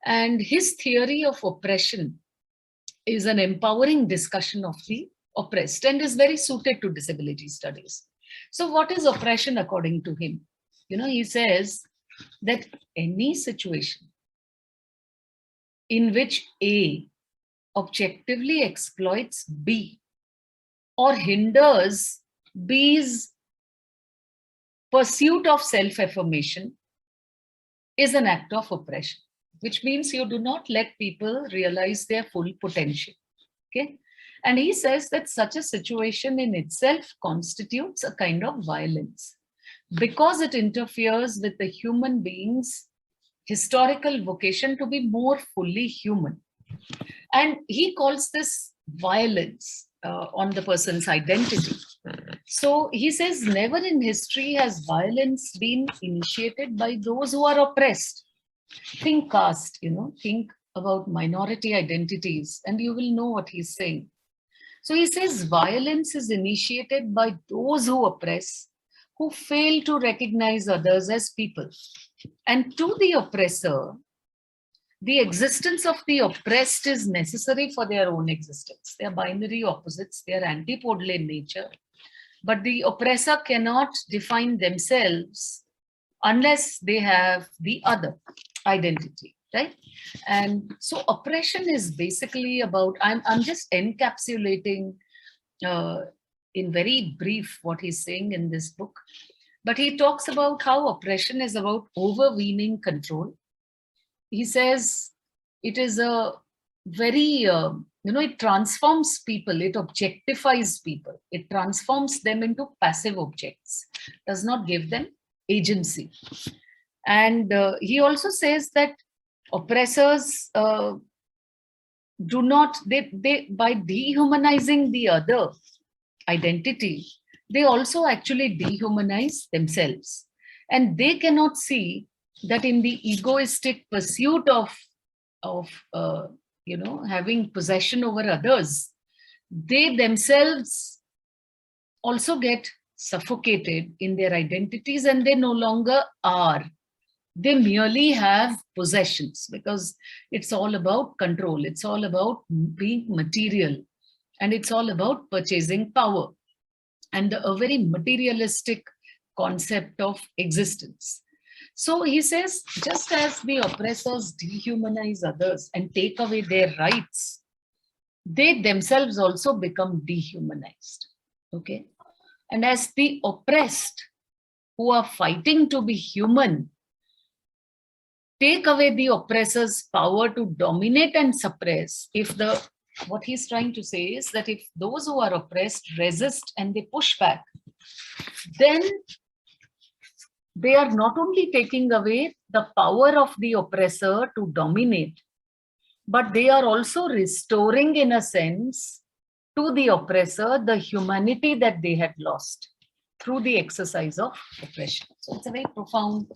And his theory of oppression is an empowering discussion of the oppressed and is very suited to disability studies. So what is oppression according to him? He says that any situation in which A objectively exploits B or hinders B's pursuit of self-affirmation is an act of oppression, which means you do not let people realize their full potential. Okay. And he says that such a situation in itself constitutes a kind of violence because it interferes with the human being's historical vocation to be more fully human. And he calls this violence on the person's identity. So he says, never in history has violence been initiated by those who are oppressed. Think caste, think about minority identities, and you will know what he's saying. So he says violence is initiated by those who oppress, who fail to recognize others as people. And to the oppressor, the existence of the oppressed is necessary for their own existence. They are binary opposites, they are antipodal in nature. But the oppressor cannot define themselves unless they have the other identity, right? And so oppression is basically about, I'm just encapsulating in very brief what he's saying in this book. But he talks about how oppression is about overweening control. He says it is a very, it transforms people, it objectifies people, it transforms them into passive objects, does not give them agency. And he also says that oppressors do not, they by dehumanizing the other identity, they also actually dehumanize themselves. And they cannot see that in the egoistic pursuit of having possession over others, they themselves also get suffocated in their identities, and they no longer are. They merely have possessions, because it's all about control. It's all about being material, and it's all about purchasing power and a very materialistic concept of existence. So he says, just as the oppressors dehumanize others and take away their rights, they themselves also become dehumanized. Okay. And as the oppressed who are fighting to be human take away the oppressor's power to dominate and suppress, what he's trying to say is that if those who are oppressed resist and they push back, then they are not only taking away the power of the oppressor to dominate, but they are also restoring, in a sense, to the oppressor the humanity that they had lost through the exercise of oppression. So it's a very profound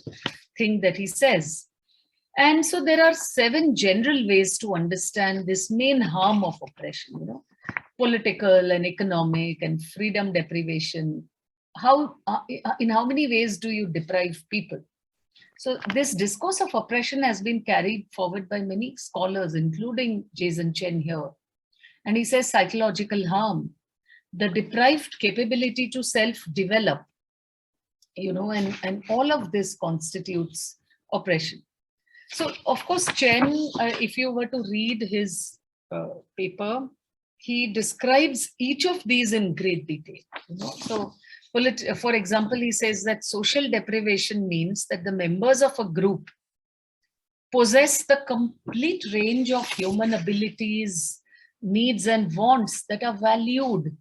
thing that he says. And so there are 7 general ways to understand this main harm of oppression, political and economic and freedom deprivation. How, in how many ways do you deprive people? So this discourse of oppression has been carried forward by many scholars, including Jason Chen here. And he says psychological harm, the deprived capability to self-develop, and all of this constitutes oppression. So, of course, Chen, if you were to read his paper, he describes each of these in great detail. So, for example, he says that social deprivation means that the members of a group possess the complete range of human abilities, needs, and wants that are valued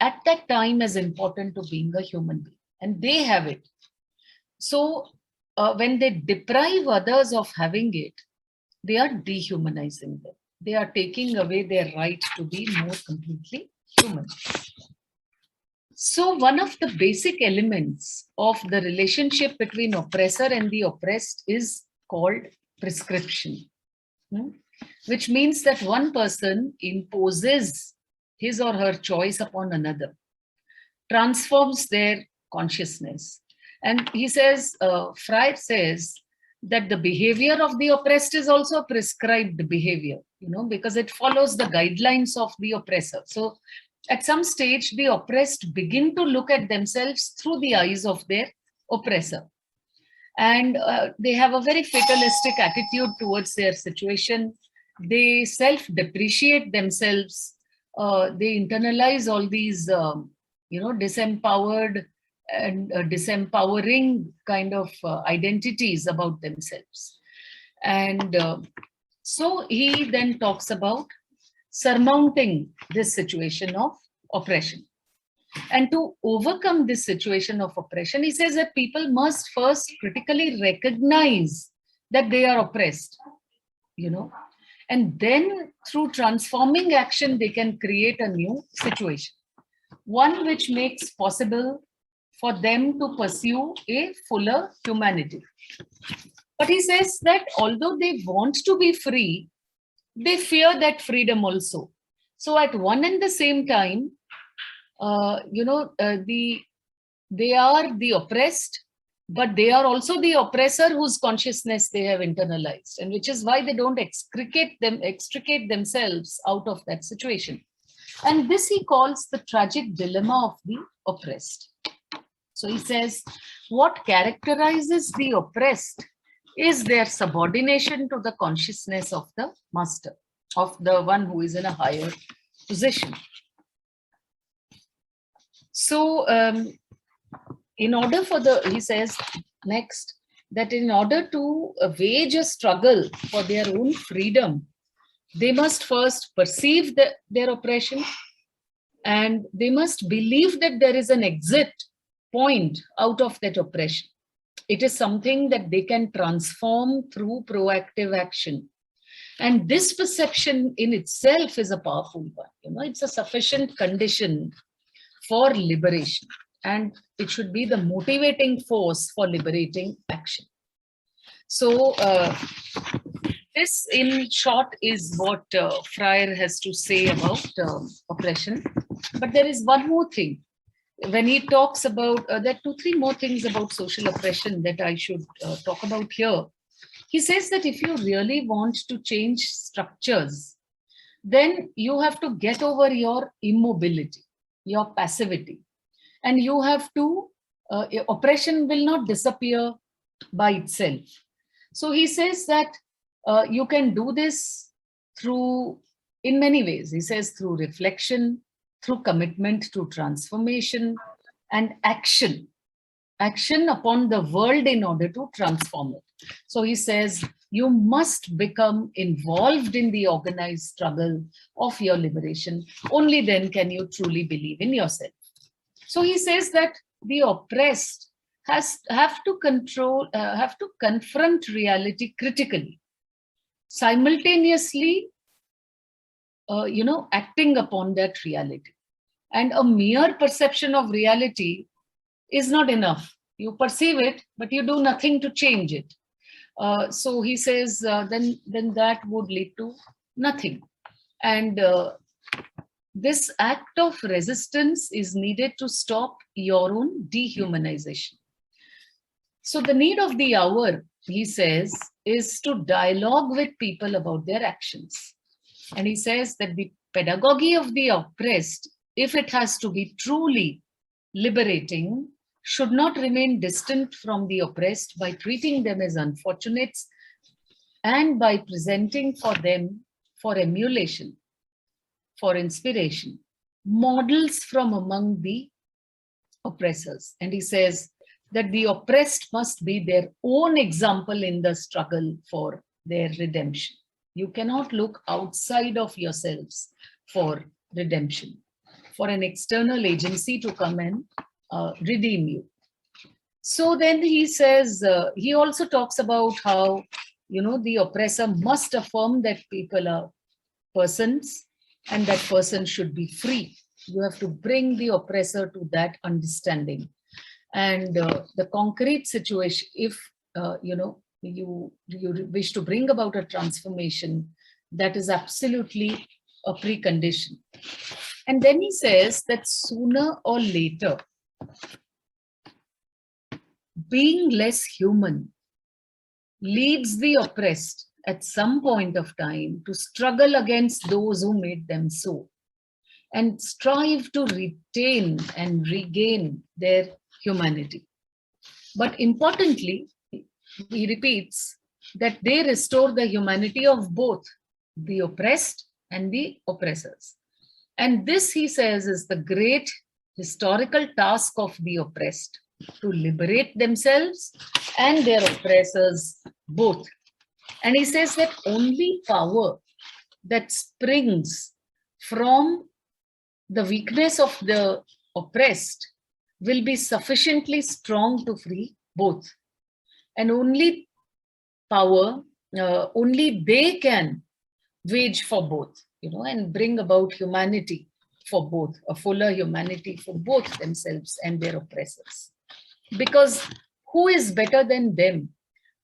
at that time as important to being a human being, and they have it. So when they deprive others of having it, they are dehumanizing them. They are taking away their right to be more completely human. So one of the basic elements of the relationship between oppressor and the oppressed is called prescription, which means that one person imposes his or her choice upon another, transforms their consciousness. And he says, Freire says that the behavior of the oppressed is also prescribed behavior, because it follows the guidelines of the oppressor. So at some stage, the oppressed begin to look at themselves through the eyes of their oppressor. And they have a very fatalistic attitude towards their situation. They self-depreciate themselves. They internalize all these, disempowered and disempowering kind of identities about themselves. And so he then talks about surmounting this situation of oppression. And to overcome this situation of oppression, he says that people must first critically recognize that they are oppressed, and then through transforming action, they can create a new situation, one which makes possible for them to pursue a fuller humanity. But he says that although they want to be free, they fear that freedom also. So at one and the same time, they are the oppressed, but they are also the oppressor whose consciousness they have internalized, and which is why they don't extricate themselves out of that situation. And this he calls the tragic dilemma of the oppressed. So he says, what characterizes the oppressed is their subordination to the consciousness of the master, of the one who is in a higher position. So he says next, that in order to wage a struggle for their own freedom, they must first perceive their oppression, and they must believe that there is an exit point out of that oppression. It is something that they can transform through proactive action. And this perception in itself is a powerful one. It's a sufficient condition for liberation, and it should be the motivating force for liberating action. So this in short is what Freire has to say about oppression. But there is one more thing. When he talks about, there are 2-3 more things about social oppression that I should talk about here. He says that if you really want to change structures, then you have to get over your immobility, your passivity. And you have to, oppression will not disappear by itself. So he says that you can do this in many ways. He says through reflection, through commitment to transformation, and action upon the world in order to transform it. So he says, you must become involved in the organized struggle of your liberation. Only then can you truly believe in yourself. So he says that the oppressed have to confront reality critically, simultaneously, acting upon that reality. And a mere perception of reality is not enough. You perceive it, but you do nothing to change it. So he says, then that would lead to nothing. And this act of resistance is needed to stop your own dehumanization. So the need of the hour, he says, is to dialogue with people about their actions. And he says that the pedagogy of the oppressed, if it has to be truly liberating, should not remain distant from the oppressed by treating them as unfortunates and by presenting for them, for emulation, for inspiration, models from among the oppressors. And he says that the oppressed must be their own example in the struggle for their redemption. You cannot look outside of yourselves for redemption, for an external agency to come and redeem you. So then he says, he also talks about how, the oppressor must affirm that people are persons and that person should be free. You have to bring the oppressor to that understanding. And the concrete situation, if, you wish to bring about a transformation, that is absolutely a precondition. And then he says that sooner or later, being less human leads the oppressed at some point of time to struggle against those who made them so, and strive to retain and regain their humanity. But importantly, he repeats that they restore the humanity of both the oppressed and the oppressors. And this, he says, is the great historical task of the oppressed, to liberate themselves and their oppressors both. And he says that only power that springs from the weakness of the oppressed will be sufficiently strong to free both. And only power, only they can wage for both, and bring about humanity for both, a fuller humanity for both themselves and their oppressors. Because who is better than them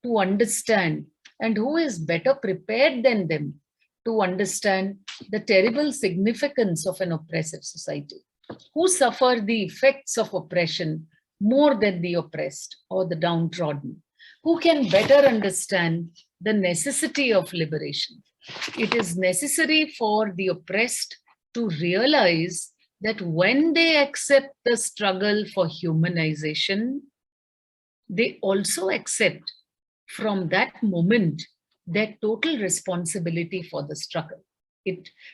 to understand, and who is better prepared than them to understand the terrible significance of an oppressive society? Who suffer the effects of oppression more than the oppressed or the downtrodden? Who can better understand the necessity of liberation? It is necessary for the oppressed to realize that when they accept the struggle for humanization, they also accept from that moment their total responsibility for the struggle.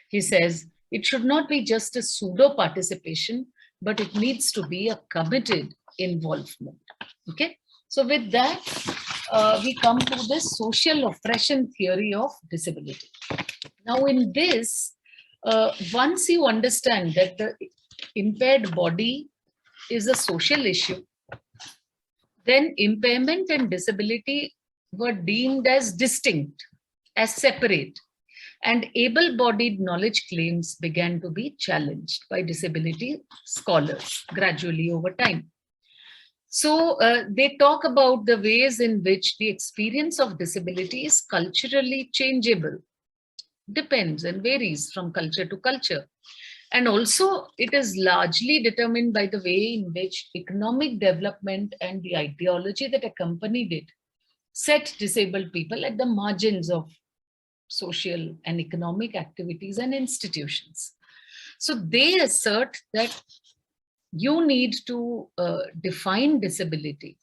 He says, it should not be just a pseudo participation, but it needs to be a committed involvement. Okay. So with that, we come to this social oppression theory of disability. Now in this, once you understand that the impaired body is a social issue, then impairment and disability were deemed as distinct, as separate, and able-bodied knowledge claims began to be challenged by disability scholars gradually over time. So they talk about the ways in which the experience of disability is culturally changeable, depends and varies from culture to culture. And also it is largely determined by the way in which economic development and the ideology that accompanied it set disabled people at the margins of social and economic activities and institutions. So they assert that you need to define disability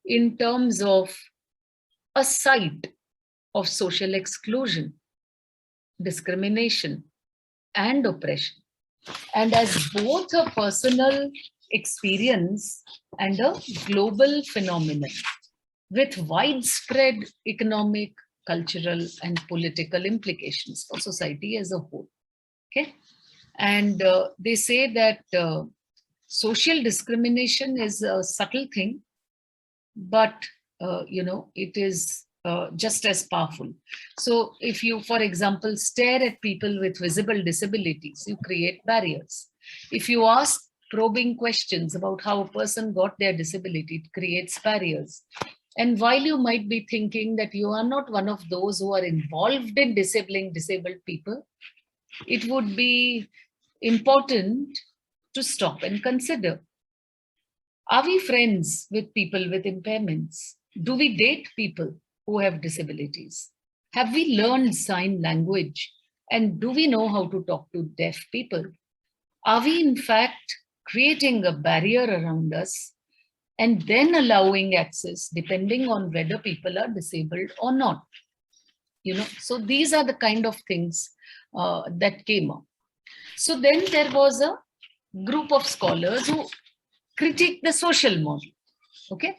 in terms of a site of social exclusion, discrimination, and oppression, and as both a personal experience and a global phenomenon with widespread economic, cultural, and political implications for society as a whole. Okay, and they say that social discrimination is a subtle thing, but it is just as powerful. So if you, for example, stare at people with visible disabilities, you create barriers. If you ask probing questions about how a person got their disability, it creates barriers. And while you might be thinking that you are not one of those who are involved in disabling disabled people, it would be important to stop and consider. Are we friends with people with impairments? Do we date people who have disabilities? Have we learned sign language? And do we know how to talk to deaf people? Are we, in fact, creating a barrier around us and then allowing access depending on whether people are disabled or not? So these are the kind of things that came up. So then there was a group of scholars who critiqued the social model, okay?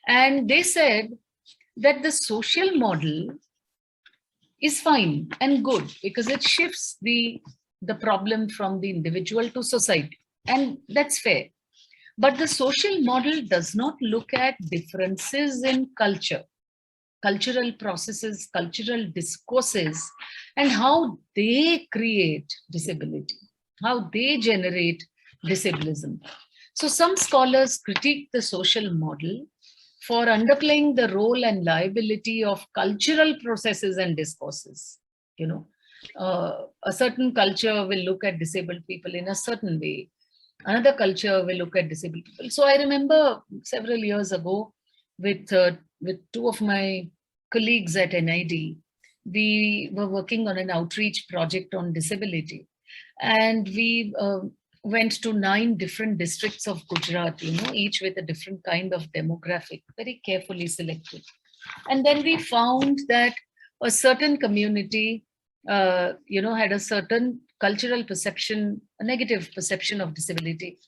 And they said that the social model is fine and good because it shifts the problem from the individual to society, and that's fair. But the social model does not look at differences in culture, cultural processes, cultural discourses, and how they create disability, how they generate disablism. So some scholars critique the social model for underplaying the role and liability of cultural processes and discourses. A certain culture will look at disabled people in a certain way. Another culture will look at disabled people. So I remember several years ago with two of my colleagues at NID, we were working on an outreach project on disability. And we went to 9 different districts of Gujarat, each with a different kind of demographic, very carefully selected. And then we found that a certain community, had a certain cultural perception, a negative perception of disability.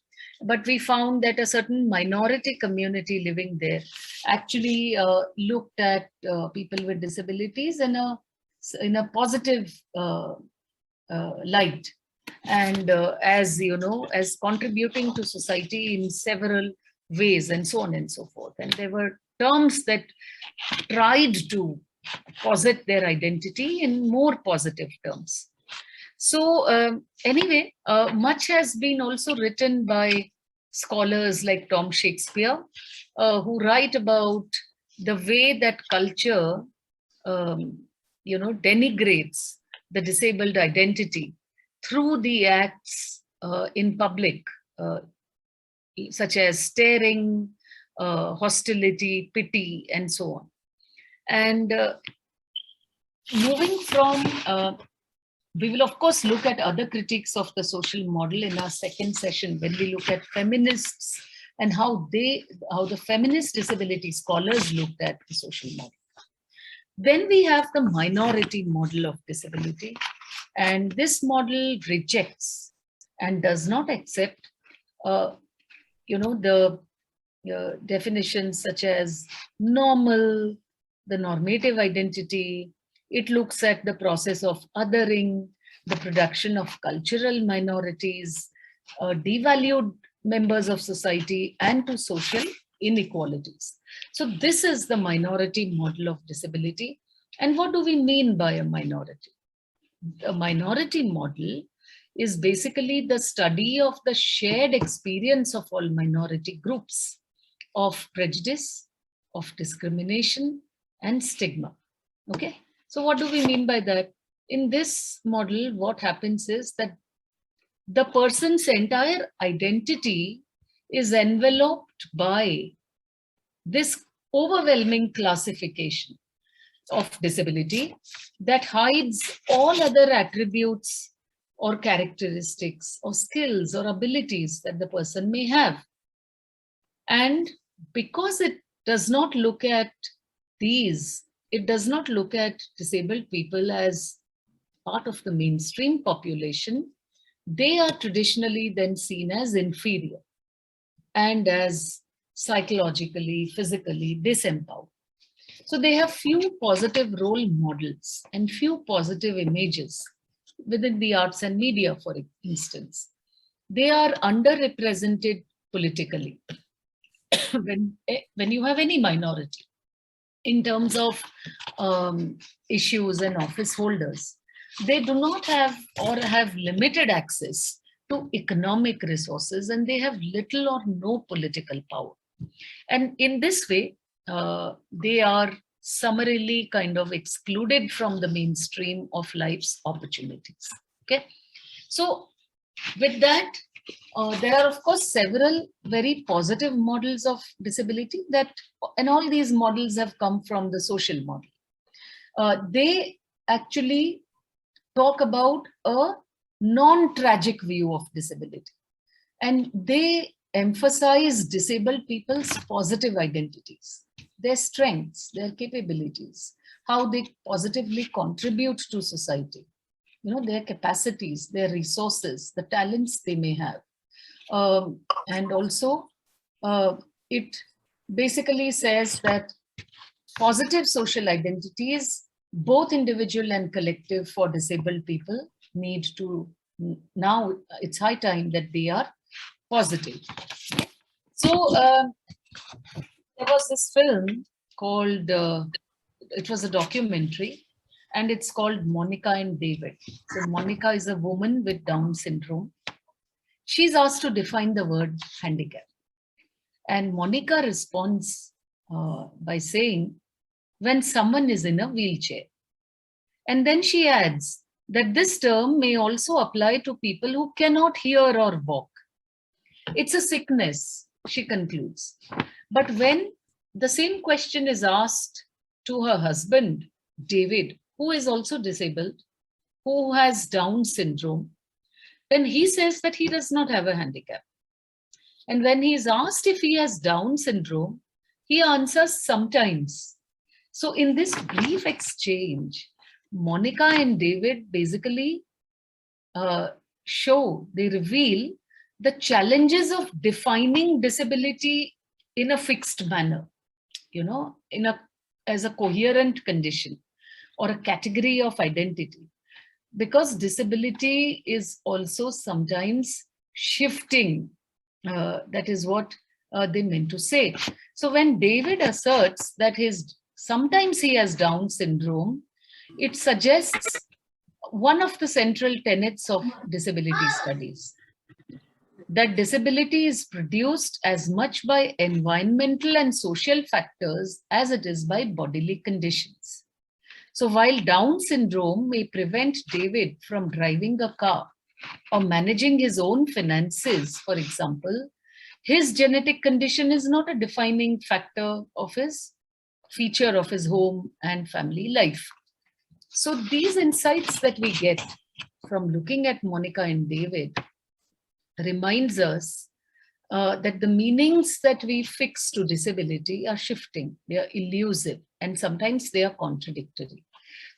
But we found that a certain minority community living there actually looked at people with disabilities in a positive light, and as contributing to society in several ways, and so on and so forth. And there were terms that tried to posit their identity in more positive terms. So anyway, much has been also written by scholars like Tom Shakespeare, who write about the way that culture, denigrates the disabled identity through the acts in public, such as staring, hostility, pity, and so on. And moving from, we will of course look at other critiques of the social model in our second session when we look at feminists and how the feminist disability scholars looked at the social model. Then we have the minority model of disability, and this model rejects and does not accept, the definitions such as normal, the normative identity. It looks at the process of othering, the production of cultural minorities, devalued members of society, and to social inequalities. So this is the minority model of disability. And what do we mean by a minority? A minority model is basically the study of the shared experience of all minority groups, of prejudice, of discrimination, and stigma. Okay, so what do we mean by that? In this model, what happens is that the person's entire identity is enveloped by this overwhelming classification of disability that hides all other attributes or characteristics or skills or abilities that the person may have. And because it does not look at these, it does not look at disabled people as part of the mainstream population, they are traditionally then seen as inferior and as psychologically, physically disempowered. So they have few positive role models and few positive images within the arts and media, for instance. They are underrepresented politically. when you have any minority in terms of issues and office holders, they do not have or have limited access to economic resources, and they have little or no political power. And in this way, they are summarily kind of excluded from the mainstream of life's opportunities. Okay, so with that, there are of course several very positive models of disability that, and all these models have come from the social model. They actually talk about a non-tragic view of disability, and they emphasize disabled people's positive identities, their strengths, their capabilities, how they positively contribute to society, their capacities, their resources, the talents they may have. And also, it basically says that positive social identities, both individual and collective, for disabled people need to, now it's high time that they are positive. So there was this film called, it was a documentary, and it's called Monica and David. So Monica is a woman with Down syndrome. She's asked to define the word handicap. And Monica responds by saying, when someone is in a wheelchair. And then she adds that this term may also apply to people who cannot hear or walk. It's a sickness, she concludes. But when the same question is asked to her husband, David, who is also disabled, who has Down syndrome, then he says that he does not have a handicap. And when he is asked if he has Down syndrome, he answers sometimes. So in this brief exchange, Monica and David basically they reveal the challenges of defining disability in a fixed manner, as a coherent condition or a category of identity. Because disability is also sometimes shifting. That is what they meant to say. So when David asserts that sometimes he has Down syndrome, it suggests one of the central tenets of disability studies, that disability is produced as much by environmental and social factors as it is by bodily conditions. So while Down syndrome may prevent David from driving a car or managing his own finances, for example, his genetic condition is not a defining factor of his feature of his home and family life. So these insights that we get from looking at Monica and David reminds us that the meanings that we fix to disability are shifting, they are elusive, and sometimes they are contradictory.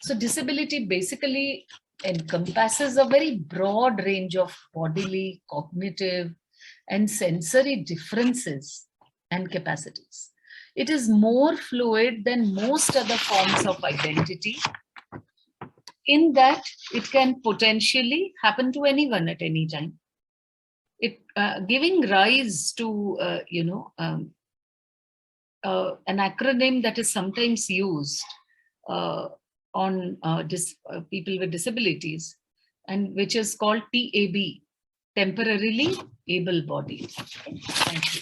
So disability basically encompasses a very broad range of bodily, cognitive, and sensory differences and capacities. It is more fluid than most other forms of identity, in that it can potentially happen to anyone at any time. It giving rise to an acronym that is sometimes used on people with disabilities, and which is called TAB, temporarily able-bodied. Thank you.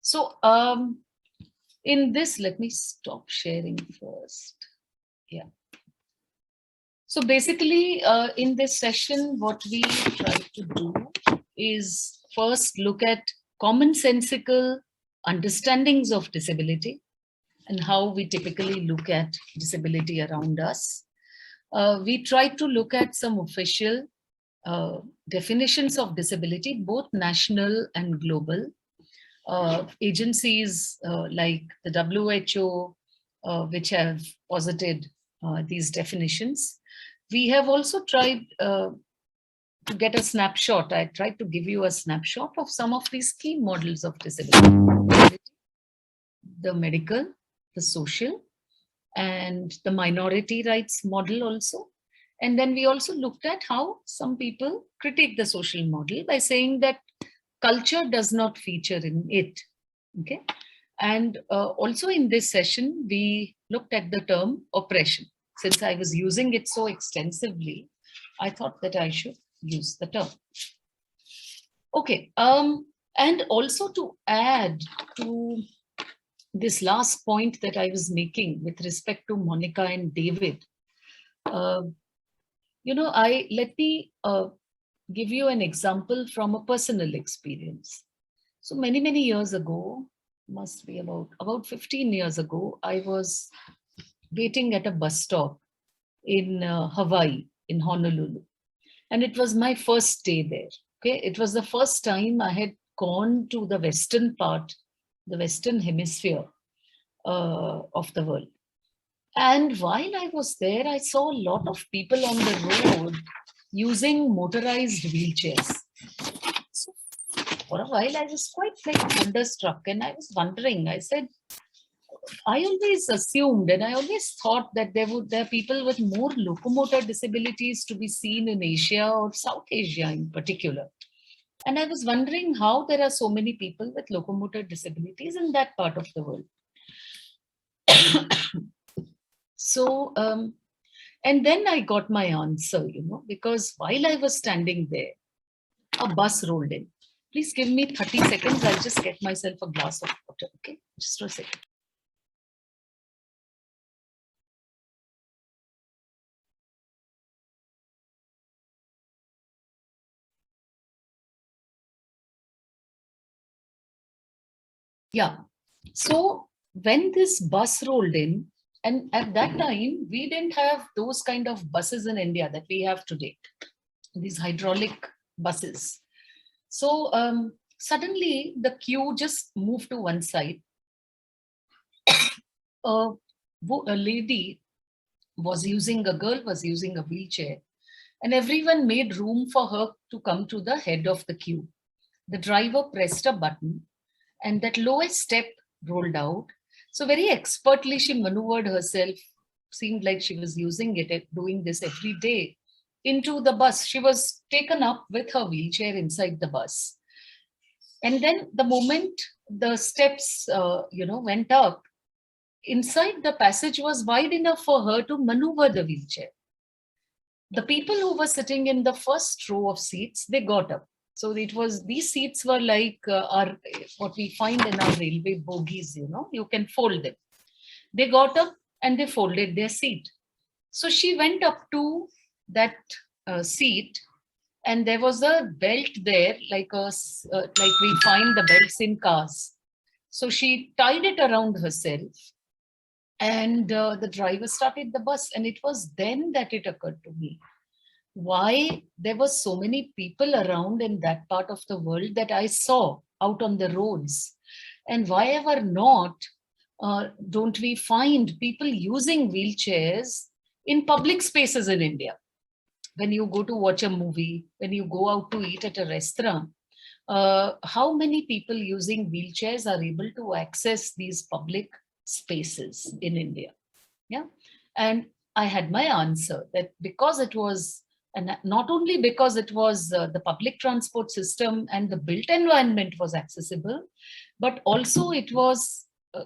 So in this, let me stop sharing first. Yeah. So basically, in this session, what we try to do is first look at commonsensical understandings of disability and how we typically look at disability around us. We try to look at some official definitions of disability, both national and global. Agencies like the WHO, which have posited these definitions. We have also tried to get a snapshot. I tried to give you a snapshot of some of these key models of disability: the medical, the social, and the minority rights model also. And then we also looked at how some people critique the social model by saying that culture does not feature in it. Okay. And also in this session, we looked at the term oppression. Since I was using it so extensively, I thought that I should use the term. Okay. And also to add to this last point that I was making with respect to Monica and David, you know, let me give you an example from a personal experience. So many years ago, must be about 15 years ago, I was waiting at a bus stop in Hawaii, in Honolulu. And it was my first day there. Okay, it was the first time I had gone to the western part, the western hemisphere of the world. And while I was there, I saw a lot of people on the road using motorized wheelchairs. So for a while, I was quite like wonderstruck, and I was wondering. I said, I always assumed and I always thought that there are people with more locomotor disabilities to be seen in Asia or South Asia in particular. And I was wondering how there are so many people with locomotor disabilities in that part of the world. So, and then I got my answer, you know, because while I was standing there, a bus rolled in. Please give me 30 seconds. I'll just get myself a glass of water. Okay, just for a second. Yeah. So when this bus rolled in, and at that time, we didn't have those kind of buses in India that we have today, these hydraulic buses. So suddenly the queue just moved to one side. A girl was using a wheelchair, and everyone made room for her to come to the head of the queue. The driver pressed a button, and that lowest step rolled out. So very expertly, she maneuvered herself, seemed like she was using it, doing this every day, into the bus. She was taken up with her wheelchair inside the bus. And then the moment the steps, went up, inside the passage was wide enough for her to maneuver the wheelchair. The people who were sitting in the first row of seats, they got up. So these seats were like what we find in our railway bogies, you know, you can fold them. They got up and they folded their seat. So she went up to that seat, and there was a belt there, like we find the belts in cars. So she tied it around herself, and the driver started the bus. And it was then that it occurred to me why there were so many people around in that part of the world that I saw out on the roads. And why ever not, don't we find people using wheelchairs in public spaces in India? When you go to watch a movie, when you go out to eat at a restaurant, how many people using wheelchairs are able to access these public spaces in India? Yeah. And I had my answer that because it was, and not only because it was the public transport system and the built environment was accessible, but also it was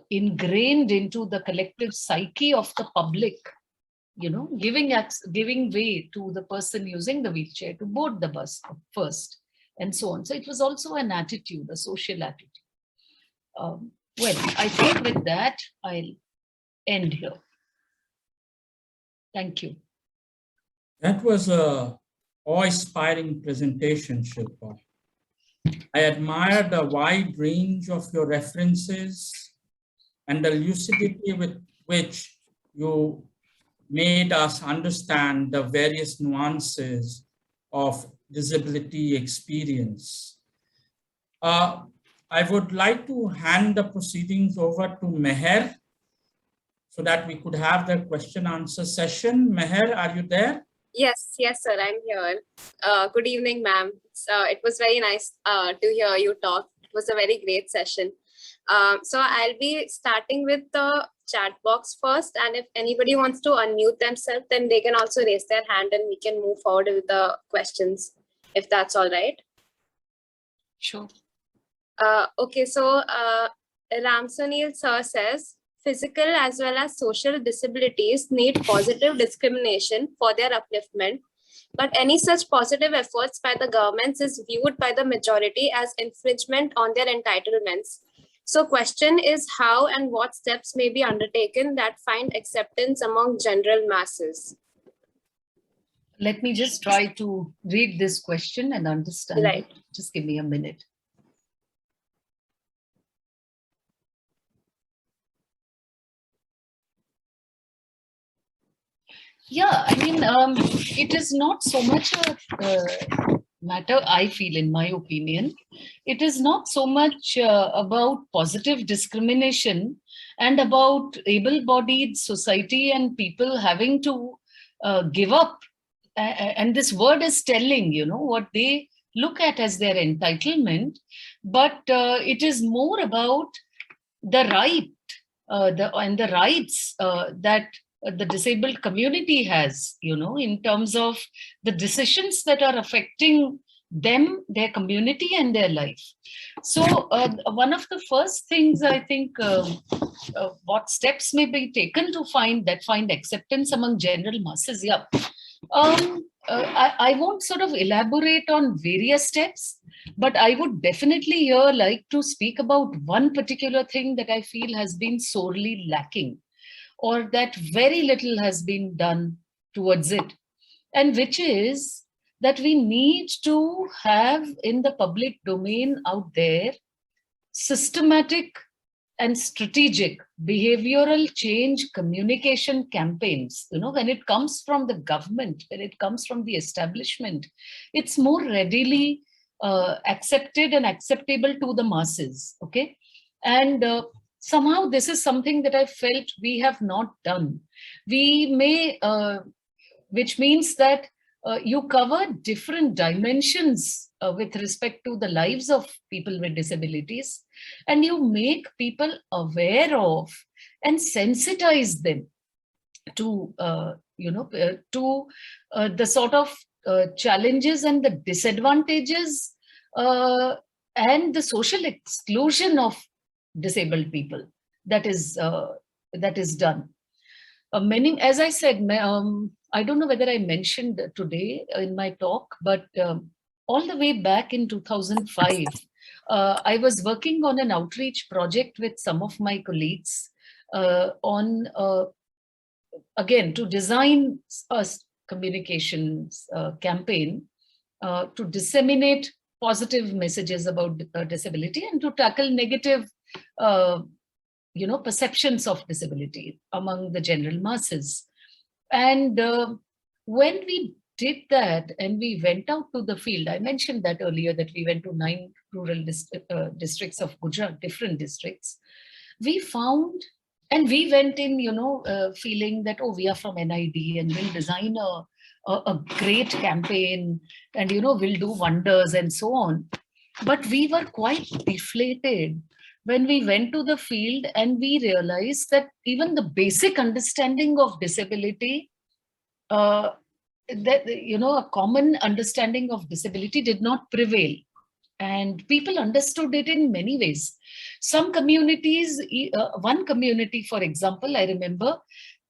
ingrained into the collective psyche of the public, you know, giving way to the person using the wheelchair to board the bus first, and so on. So it was also an attitude, a social attitude. Well, I think with that, I'll end here. Thank you. That was a awe-inspiring presentation, Shilpa. I admire the wide range of your references and the lucidity with which you made us understand the various nuances of disability experience. I would like to hand the proceedings over to Meher so that we could have the question answer session. Meher, are you there? Yes, sir, I'm here. Good evening, ma'am. It was very nice to hear you talk. It was a very great session. So I'll be starting with the chat box first, and if anybody wants to unmute themselves, then they can also raise their hand and we can move forward with the questions, if that's all right. Sure. Okay, so Ramsunil sir says, physical as well as social disabilities need positive discrimination for their upliftment, but any such positive efforts by the governments is viewed by the majority as infringement on their entitlements. So question is how and what steps may be undertaken that find acceptance among general masses? Let me just try to read this question and understand Right. it. Just give me a minute. Yeah, I mean, it is not so much a matter, I feel, in my opinion. It is not so much about positive discrimination and about able-bodied society and people having to give up. And this word is telling, you know, what they look at as their entitlement, but it is more about the right the rights that the disabled community has, you know, in terms of the decisions that are affecting them, their community and their life. So one of the first things I think what steps may be taken to find acceptance among general masses. Yeah. I won't sort of elaborate on various steps, but I would definitely here like to speak about one particular thing that I feel has been sorely lacking, or that very little has been done towards it, and which is that we need to have in the public domain out there systematic and strategic behavioral change communication campaigns. You know, when it comes from the government, when it comes from the establishment, it's more readily accepted and acceptable to the masses. Okay. And somehow this is something that I felt we have not done. We may, which means that you cover different dimensions with respect to the lives of people with disabilities, and you make people aware of and sensitize them to, the sort of challenges and the disadvantages and the social exclusion of disabled people that is done. Many, as I said, I don't know whether I mentioned today in my talk, but all the way back in 2005, I was working on an outreach project with some of my colleagues on, again, to design a communications campaign to disseminate positive messages about disability and to tackle negative perceptions of disability among the general masses. And when we did that and we went out to the field, I mentioned that earlier, that we went to 9 rural districts of Gujarat, different districts. We found, and we went in, feeling that, oh, we are from NID and we'll design a great campaign and, we'll do wonders and so on. But we were quite deflated when we went to the field and we realized that even the basic understanding of disability, a common understanding of disability did not prevail. And people understood it in many ways. Some communities, one community, for example, I remember,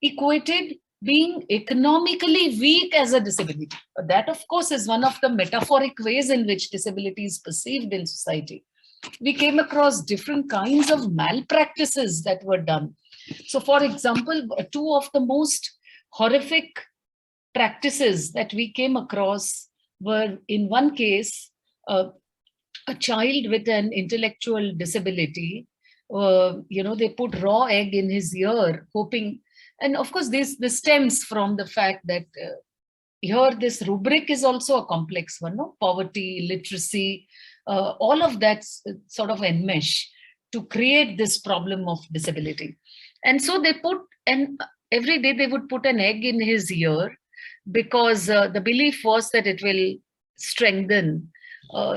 equated being economically weak as a disability. That, of course, is one of the metaphoric ways in which disability is perceived in society. We came across different kinds of malpractices that were done. So, for example, 2 of the most horrific practices that we came across were, in one case, a child with an intellectual disability, they put raw egg in his ear, hoping, and of course, this stems from the fact that here this rubric is also a complex one, no? Poverty, literacy, all of that sort of enmesh to create this problem of disability. And so they put, and every day they would put an egg in his ear because the belief was that it will strengthen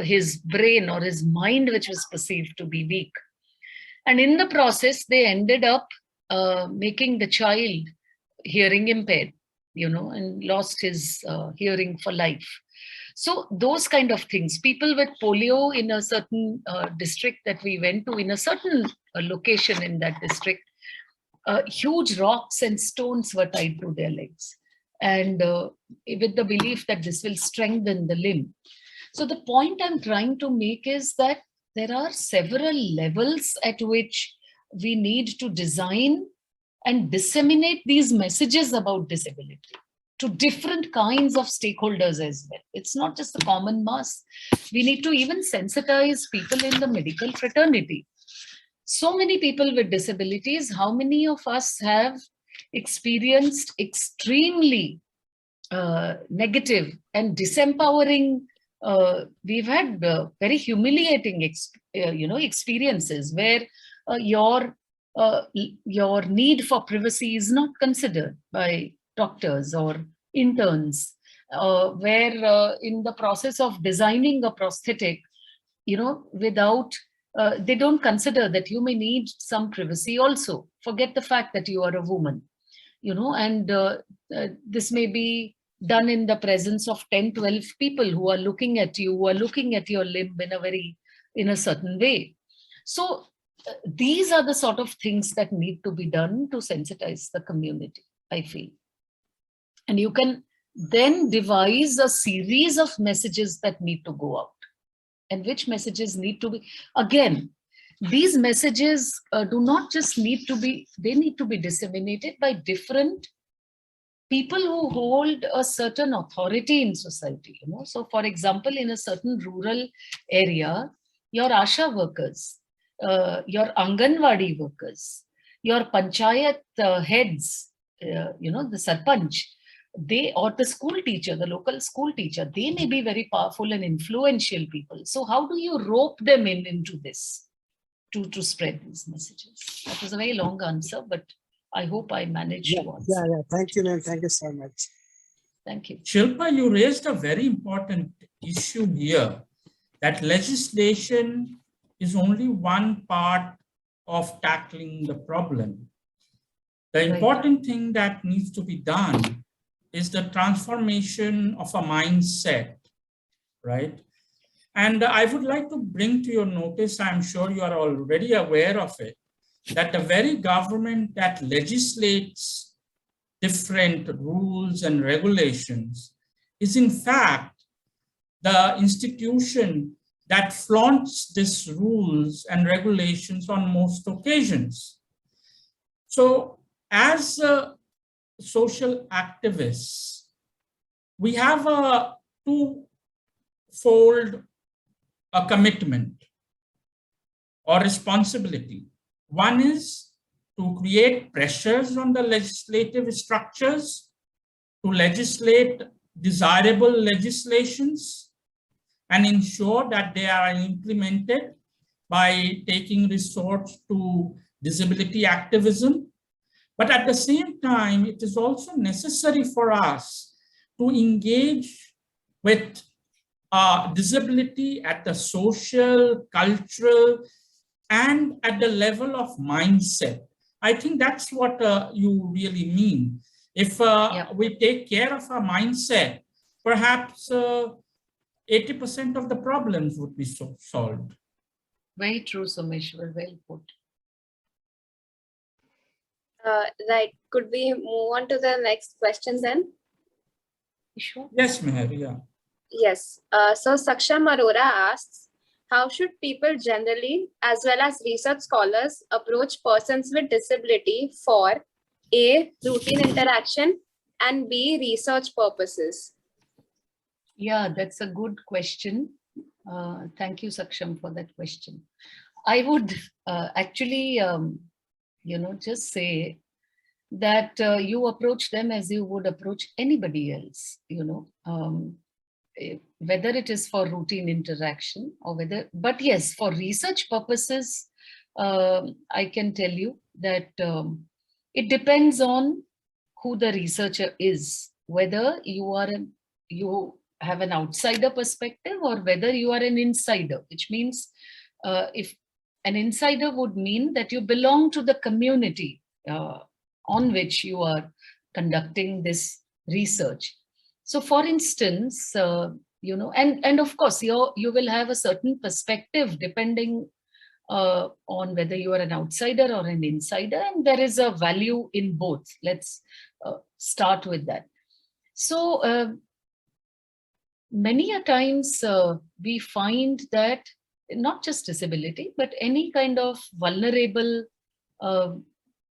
his brain or his mind, which was perceived to be weak. And in the process, they ended up making the child hearing impaired. and lost his hearing for life. So those kind of things, people with polio in a certain district that we went to, in a certain location in that district, huge rocks and stones were tied to their legs, and with the belief that this will strengthen the limb. So the point I'm trying to make is that there are several levels at which we need to design and disseminate these messages about disability to different kinds of stakeholders as well. It's not just the common mass. We need to even sensitize people in the medical fraternity. So many people with disabilities, how many of us have experienced extremely negative and disempowering, we've had very humiliating experiences where your need for privacy is not considered by doctors or interns, where in the process of designing a prosthetic, without they don't consider that you may need some privacy also. Forget the fact that you are a woman, and this may be done in the presence of 10, 12 people who are looking at you, who are looking at your limb in a certain way. So these are the sort of things that need to be done to sensitize the community, I feel. And you can then devise a series of messages that need to go out. And which messages need to be, again, these messages do not just need to be, they need to be disseminated by different people who hold a certain authority in society. So for example, in a certain rural area, your ASHA workers, your Anganwadi workers, your panchayat heads, the sarpanch, or the school teacher, the local school teacher, they may be very powerful and influential people. So how do you rope them into this to spread these messages? That was a very long answer, but I hope I managed to answer. Yeah. Thank you, ma'am. Thank you so much. Thank you. Shilpa, you raised a very important issue here, that legislation is only one part of tackling the problem. The important thing that needs to be done is the transformation of a mindset, right? And I would like to bring to your notice, I'm sure you are already aware of it, that the very government that legislates different rules and regulations is in fact the institution that flaunts these rules and regulations on most occasions. So as social activists, we have a twofold commitment or responsibility. One is to create pressures on the legislative structures to legislate desirable legislations and ensure that they are implemented by taking resorts to disability activism. But at the same time, it is also necessary for us to engage with disability at the social, cultural, and at the level of mindset. I think that's what you really mean. If we take care of our mindset, perhaps 80% of the problems would be solved. Very true, Someshwar, well put. Right. Could we move on to the next question then? Sure. Yes, Meher, yeah. Yes. So Saksham Arora asks, how should people generally, as well as research scholars, approach persons with disability for A, routine interaction, and B, research purposes? Yeah, that's a good question. Thank you, Saksham, for that question. I would actually, just say that you approach them as you would approach anybody else, whether it is for routine interaction or whether, but yes, for research purposes, I can tell you that it depends on who the researcher is, whether you have an outsider perspective or whether you are an insider, which means if an insider would mean that you belong to the community on which you are conducting this research. So for instance, and of course, you will have a certain perspective depending on whether you are an outsider or an insider, and there is a value in both. Let's start with that. So many a times we find that not just disability, but any kind of vulnerable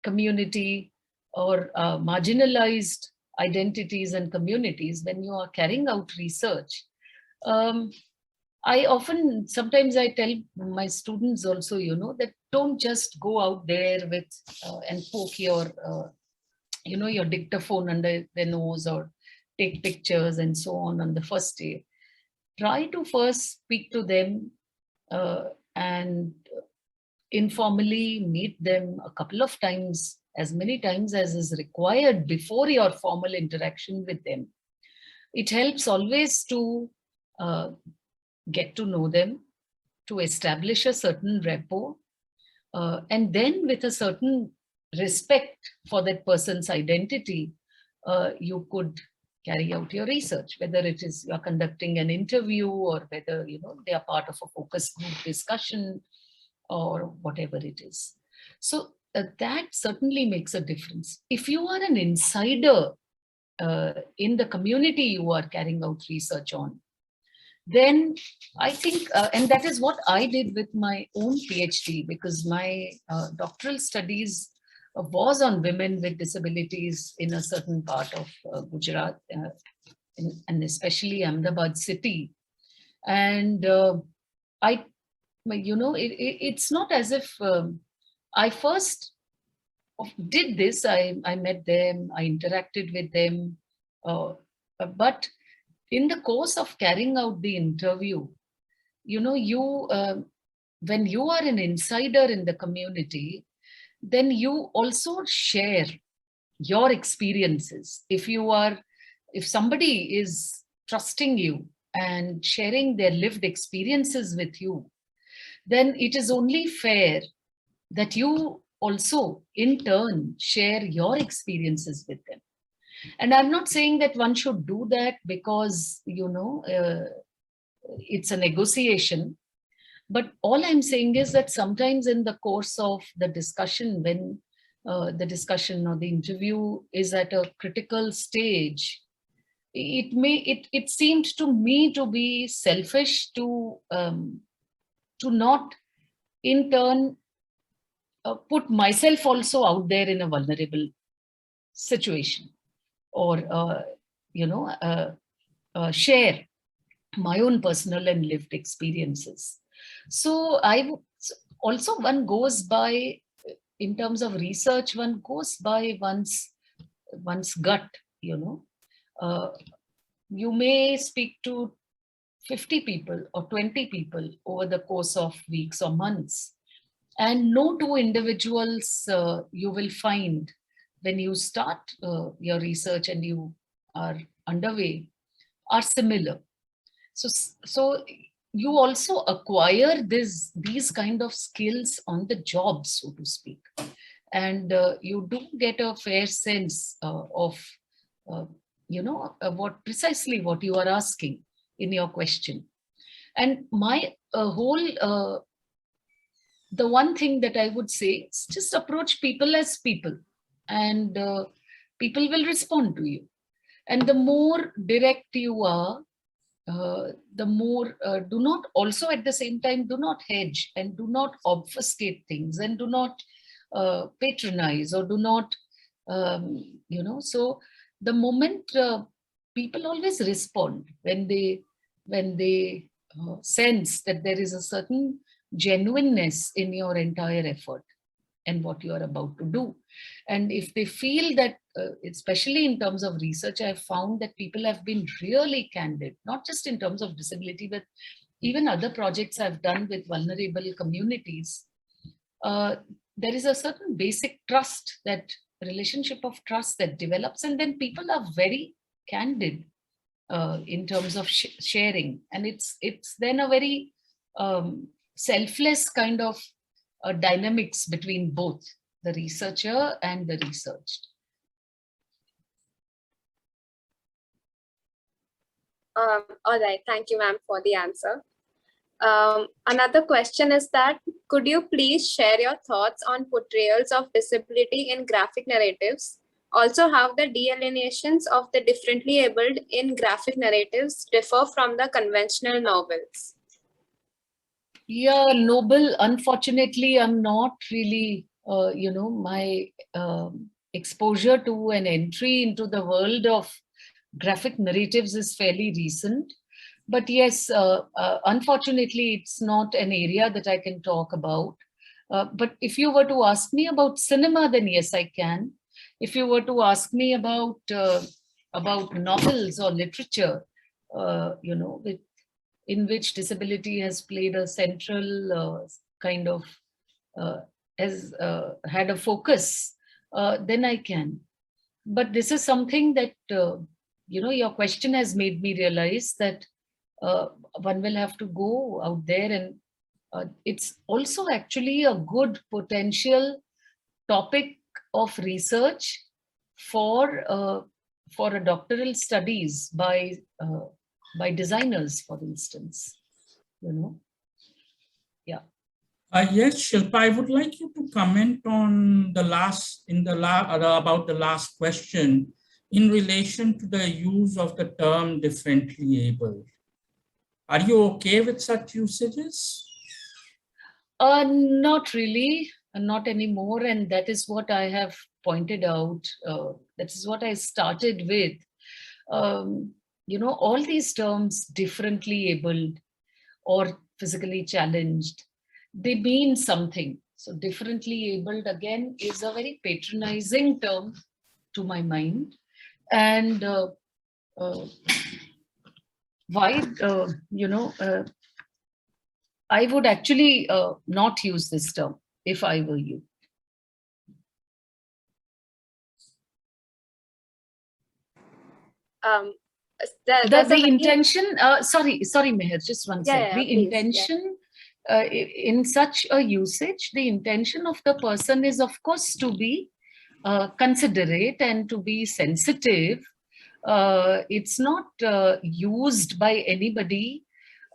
community or marginalized identities and communities, when you are carrying out research, sometimes I tell my students also, that don't just go out there with and poke your, your dictaphone under their nose or take pictures and so on the first day. Try to first speak to them and informally meet them a couple of times, as many times as is required before your formal interaction with them. It helps always to get to know them, to establish a certain rapport, and then with a certain respect for that person's identity, you could carry out your research, whether it is you're conducting an interview or whether they are part of a focus group discussion or whatever it is. So that certainly makes a difference. If you are an insider in the community you are carrying out research on, then I think, and that is what I did with my own PhD, because my doctoral studies was on women with disabilities in a certain part of Gujarat, and especially Ahmedabad city. And it's not as if I first did this, I met them, I interacted with them, but in the course of carrying out the interview, when you are an insider in the community, then you also share your experiences. If somebody is trusting you and sharing their lived experiences with you, then it is only fair that you also in turn share your experiences with them. And I'm not saying that one should do that because, it's a negotiation. But all I'm saying is that sometimes in the course of the discussion, when the discussion or the interview is at a critical stage, it seemed to me to be selfish to not in turn put myself also out there in a vulnerable situation, or share my own personal and lived experiences. So also one goes by, in terms of research, one goes by one's gut. You may speak to 50 people or 20 people over the course of weeks or months, and no two individuals you will find when you start your research and you are underway are similar. So you also acquire these kind of skills on the job, so to speak, and you do get a fair sense of what precisely what you are asking in your question. And my whole the one thing that I would say is just approach people as people, and people will respond to you. And the more direct you are, the more do not also at the same time, do not hedge and do not obfuscate things, and do not patronize, or do not, so the moment people always respond when they sense that there is a certain genuineness in your entire effort and what you are about to do. And if they feel that, especially in terms of research, I've found that people have been really candid, not just in terms of disability, but even other projects I've done with vulnerable communities. There is a certain basic trust, that relationship of trust that develops, and then people are very candid in terms of sharing. And it's then a very selfless kind of dynamics between both the researcher and the researched. All right. Thank you, ma'am, for the answer. Another question is that, could you please share your thoughts on portrayals of disability in graphic narratives? Also, how the delineations of the differently abled in graphic narratives differ from the conventional novels? Yeah, Noble, unfortunately, I'm not really, my exposure to an entry into the world of graphic narratives is fairly recent. But yes, unfortunately, it's not an area that I can talk about. But if you were to ask me about cinema, then yes, I can. If you were to ask me about novels or literature, in which disability has played a central kind of has had a focus, then I can. But this is something that your question has made me realize that one will have to go out there, and it's also actually a good potential topic of research for a doctoral studies by designers, for instance. Yeah. Yes, Shilpa, I would like you to comment on the about the last question in relation to the use of the term differently able. Are you okay with such usages? Not really, not anymore. And that is what I have pointed out. That is what I started with. All these terms, differently abled or physically challenged, they mean something. So differently abled, again, is a very patronizing term to my mind. And why, I would actually not use this term if I were you. The intention, sorry, Meher, just one sec. The please, intention in such a usage, the intention of the person is, of course, to be considerate and to be sensitive. It's not used by anybody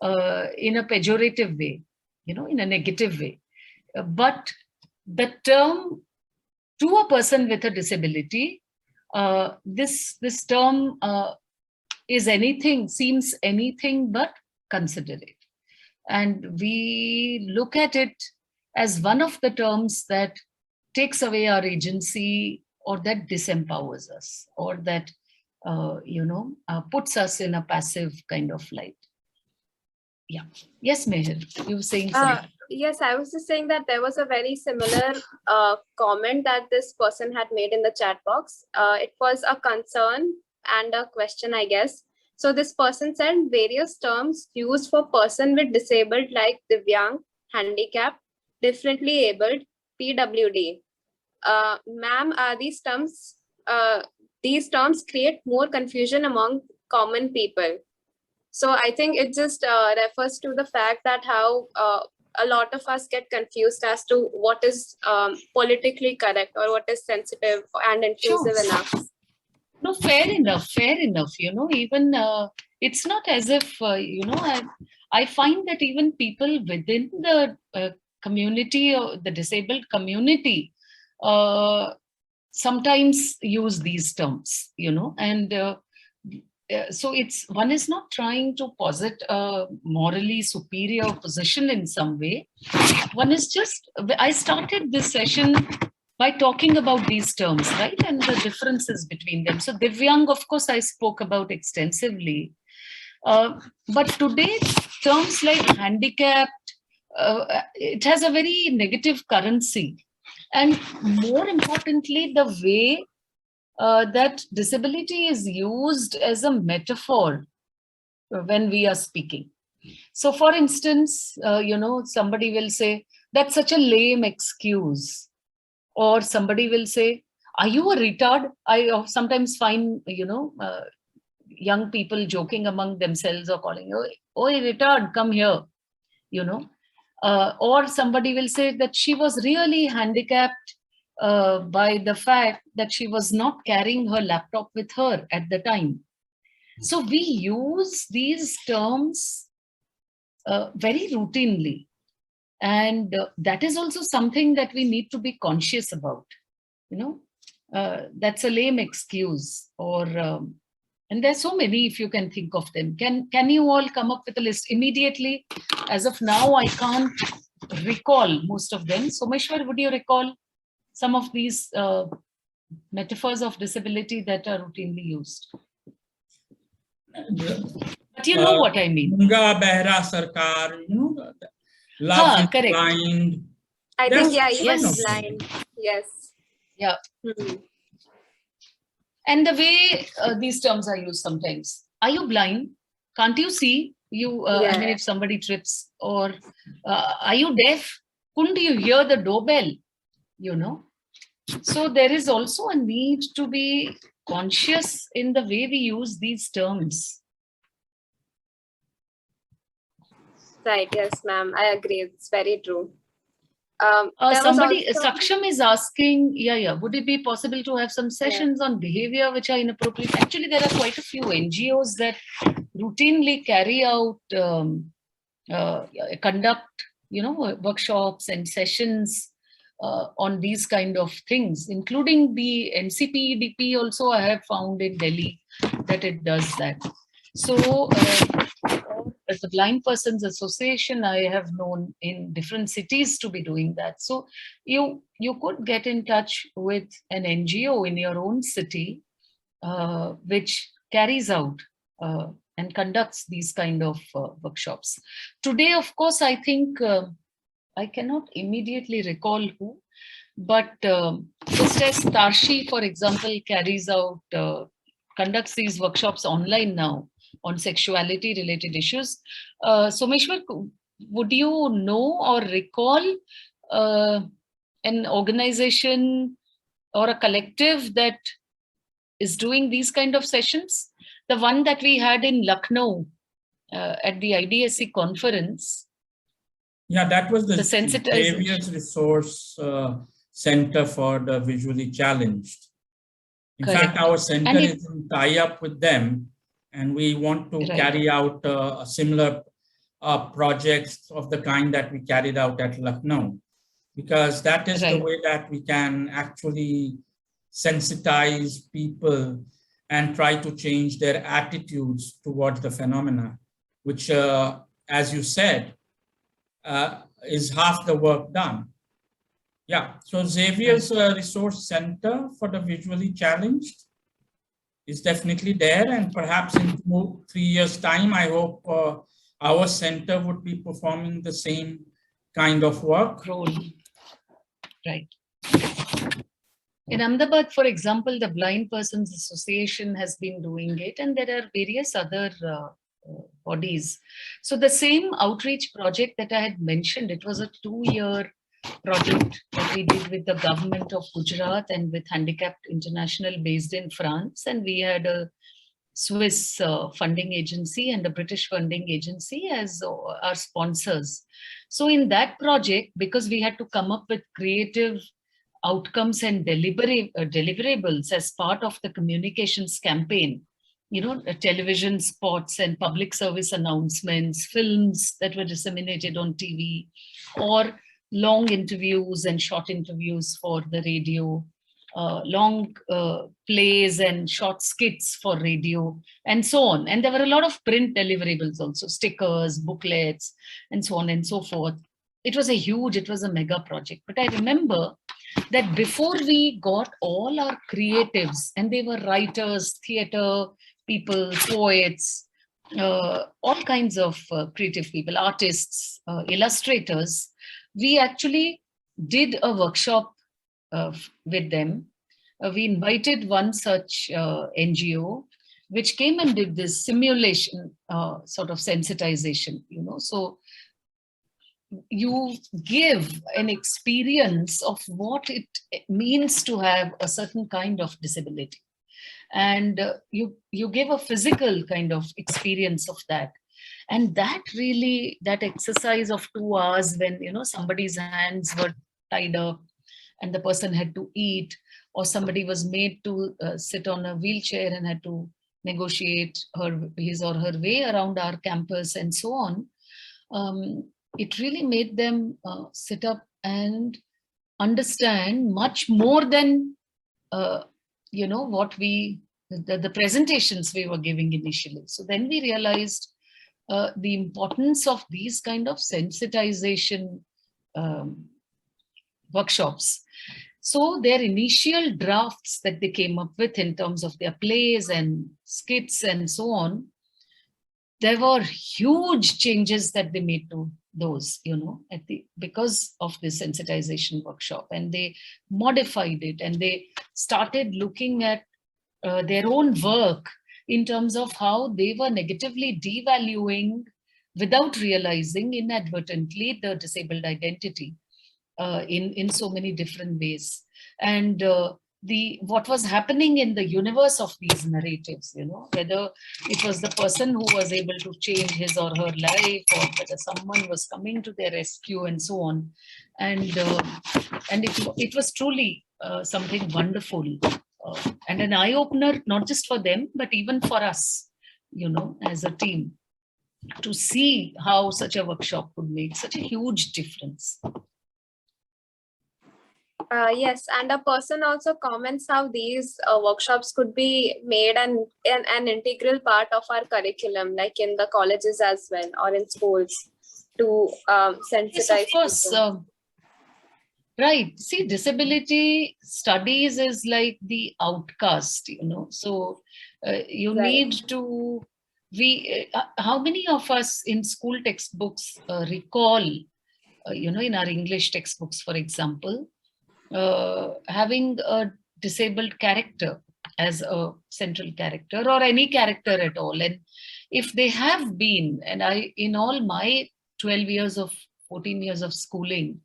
in a pejorative way, in a negative way. But the term to a person with a disability, this term seems anything but considerate. And we look at it as one of the terms that takes away our agency, or that disempowers us, or that puts us in a passive kind of light. Yeah. Yes, Meher, you were saying something. Yes, I was just saying that there was a very similar comment that this person had made in the chat box. It was a concern and a question, I guess. So this person said various terms used for person with disabled like Divyang, handicap, differently abled, PWD. Ma'am, these terms create more confusion among common people. So I think it just refers to the fact that how a lot of us get confused as to what is politically correct or what is sensitive and inclusive enough. No, fair enough. Even it's not as if, I find that even people within the community, or the disabled community, sometimes use these terms, and so one is not trying to posit a morally superior position in some way. One is just, I started this session by talking about these terms, right? And the differences between them. So Divyang, of course, I spoke about extensively. But today, terms like handicapped, it has a very negative currency. And more importantly, the way that disability is used as a metaphor when we are speaking. So for instance, somebody will say, that's such a lame excuse. Or somebody will say, are you a retard? I sometimes find, young people joking among themselves or calling, oh, retard, come here, or somebody will say that she was really handicapped by the fact that she was not carrying her laptop with her at the time. So we use these terms very routinely. And that is also something that we need to be conscious about, that's a lame excuse, or and there's so many, if you can think of them. Can you all come up with a list immediately? As of now, I can't recall most of them. Someshwar, would you recall some of these metaphors of disability that are routinely used? But you know what I mean. Gunga Behra Sarkar, love is correct. blind. I think, yeah, even Yes. blind. Yes. Yeah. And the way these terms are used sometimes. Are you blind? Can't you see? I mean, if somebody trips, or are you deaf? Couldn't you hear the doorbell? So there is also a need to be conscious in the way we use these terms. Right. Yes, ma'am. I agree. It's very true. Somebody, Saksham is asking, would it be possible to have some sessions on behavior which are inappropriate? Actually, there are quite a few NGOs that routinely carry out, conduct, workshops and sessions on these kind of things, including the NCPEDP also. I have found in Delhi that it does that. So as the Blind Persons Association, I have known in different cities to be doing that. So you could get in touch with an NGO in your own city, which carries out and conducts these kind of workshops. Today, of course, I think, I cannot immediately recall who, but just as Tarshi, for example, carries out, conducts these workshops online now on sexuality related issues. Someshwar, would you know or recall an organization or a collective that is doing these kind of sessions? The one that we had in Lucknow at the IDSC conference. Yeah, that was the Xavier's Resource Center for the Visually Challenged. In fact, our center is in tie-up with them, and we want to carry out a similar projects of the kind that we carried out at Lucknow, because that is the way that we can actually sensitize people and try to change their attitudes towards the phenomena, which, as you said, is half the work done. Yeah, so Xavier's Resource Center for the Visually Challenged is definitely there, and perhaps in 2-3 years' time, I hope our center would be performing the same kind of work. Right. In Ahmedabad, for example, the Blind Persons Association has been doing it, and there are various other bodies. So the same outreach project that I had mentioned, it was a 2-year project that we did with the government of Gujarat and with Handicap International based in France. And we had a Swiss funding agency and a British funding agency as our sponsors. So in that project, because we had to come up with creative outcomes and deliverables as part of the communications campaign, television spots and public service announcements, films that were disseminated on TV, or long interviews and short interviews for the radio, long plays and short skits for radio, and so on. And there were a lot of print deliverables also, stickers, booklets, and so on and so forth. It was a mega project. But I remember that before we got all our creatives, and they were writers, theater people, poets, all kinds of creative people, artists, illustrators, we actually did a workshop with them. We invited one such NGO, which came and did this simulation sort of sensitization, So you give an experience of what it means to have a certain kind of disability. And you give a physical kind of experience of that. And that exercise of 2 hours when, somebody's hands were tied up and the person had to eat, or somebody was made to sit on a wheelchair and had to negotiate his or her way around our campus and so on, it really made them sit up and understand much more than what the presentations we were giving initially. So then we realized the importance of these kind of sensitization workshops. So their initial drafts that they came up with in terms of their plays and skits and so on, there were huge changes that they made to those, because of this sensitization workshop, and they modified it and they started looking at their own work in terms of how they were negatively devaluing, without realizing, inadvertently, the disabled identity in so many different ways. And what was happening in the universe of these narratives, whether it was the person who was able to change his or her life, or whether someone was coming to their rescue and so on. And it was truly something wonderful and an eye-opener, not just for them, but even for us, as a team, to see how such a workshop could make such a huge difference. Yes, and a person also comments how these workshops could be made an integral part of our curriculum, like in the colleges as well, or in schools, to sensitize. Yes, of course. Right. See, disability studies is like the outcast, So you need to, how many of us in school textbooks recall, in our English textbooks, for example, having a disabled character as a central character, or any character at all. And if they have been, and in all my 14 years of schooling,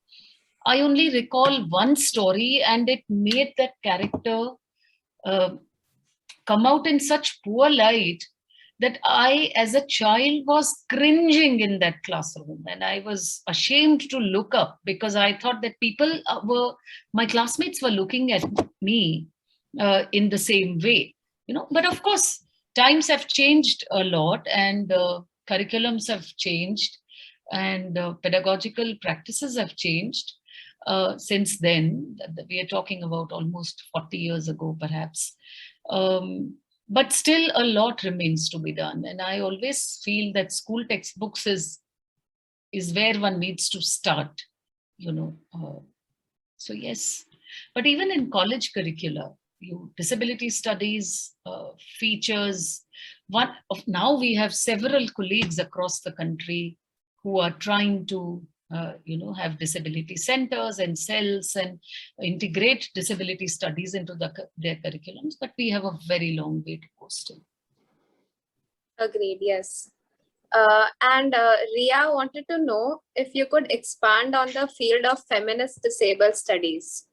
I only recall one story, and it made that character come out in such poor light that I, as a child, was cringing in that classroom, and I was ashamed to look up, because I thought that my classmates were looking at me in the same way, But of course, times have changed a lot, and curriculums have changed, and pedagogical practices have changed since then. We are talking about almost 40 years ago, perhaps. But still a lot remains to be done. And I always feel that school textbooks is where one needs to start, So yes, but even in college curricula, disability studies features. Now we have several colleagues across the country who are trying to have disability centers and cells and integrate disability studies into their curriculums, but we have a very long way to go still. Agreed, yes. And Ria wanted to know if you could expand on the field of feminist disabled studies.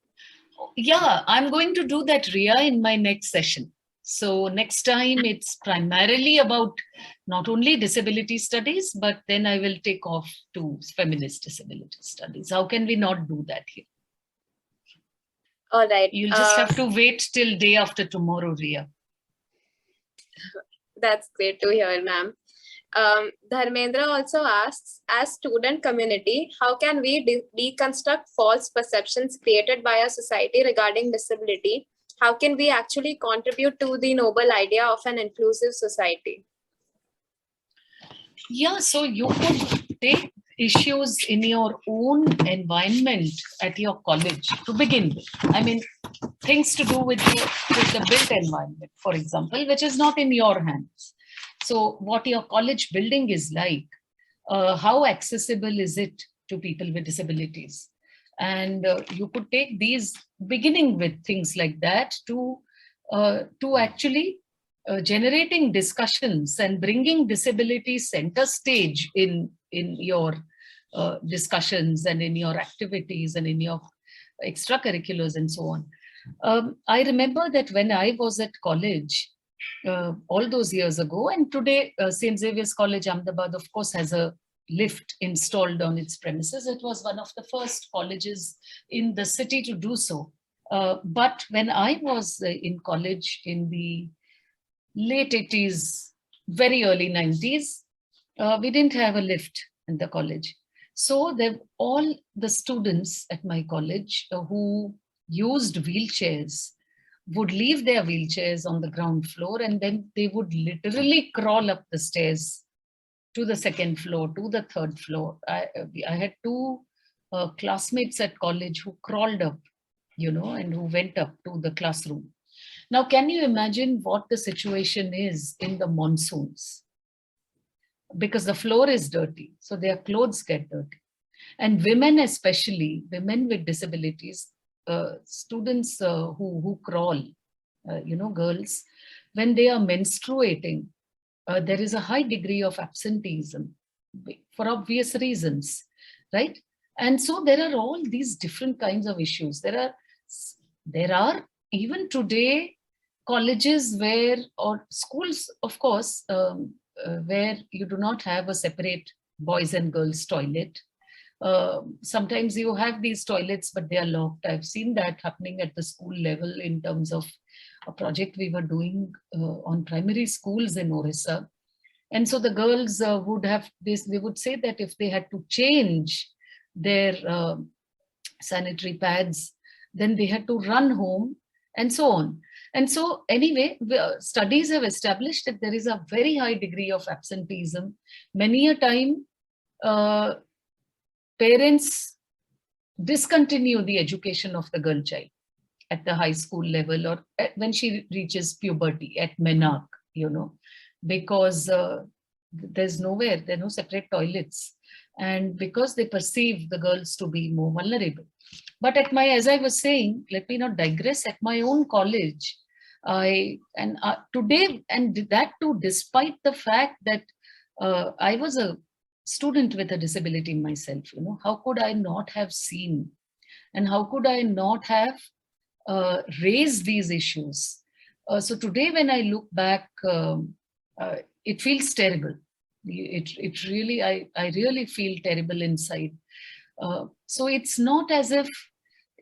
Yeah, I'm going to do that, Ria, in my next session. So next time it's primarily about not only disability studies, but then I will take off to feminist disability studies. How can we not do that here? All right. You'll just have to wait till day after tomorrow, Ria. That's great to hear, ma'am. Dharmendra also asks, as student community, how can we deconstruct false perceptions created by our society regarding disability? How can we actually contribute to the noble idea of an inclusive society? Yeah, so you could take issues in your own environment at your college to begin with. I mean, things to do with the built environment, for example, which is not in your hands. So what your college building is like, how accessible is it to people with disabilities? And you could take these, beginning with things like that, to actually generating discussions and bringing disability center stage in your discussions and in your activities and in your extracurriculars and so on. I remember that when I was at college, all those years ago, and today St. Xavier's College, Ahmedabad, of course, has a lift installed on its premises. It was one of the first colleges in the city to do so. But when I was in college in the late 80s, very early 90s, we didn't have a lift in the college. So all the students at my college who used wheelchairs would leave their wheelchairs on the ground floor, and then they would literally crawl up the stairs to the second floor, to the third floor. I had two classmates at college who crawled up, and who went up to the classroom. Now, can you imagine what the situation is in the monsoons? Because the floor is dirty, so their clothes get dirty. And women, especially women with disabilities, students who crawl, girls, when they are menstruating, there is a high degree of absenteeism for obvious reasons, right? And so there are all these different kinds of issues. There are even today colleges or schools, of course, where you do not have a separate boys and girls toilet. Sometimes you have these toilets, but they are locked. I've seen that happening at the school level in terms of a project we were doing on primary schools in Orissa. And so the girls would have this, they would say that if they had to change their sanitary pads, then they had to run home and so on. And so anyway, studies have established that there is a very high degree of absenteeism. Many a time, parents discontinue the education of the girl child at the high school level or when she reaches puberty at Menarche, because there's nowhere, there are no separate toilets. And because they perceive the girls to be more vulnerable. But as I was saying, let me not digress, at my own college, today, and that too, despite the fact that I was a student with a disability myself, how could I not have seen and how could I not have raised these issues? So today, when I look back, it feels terrible. It really, I really feel terrible inside. So it's not as if,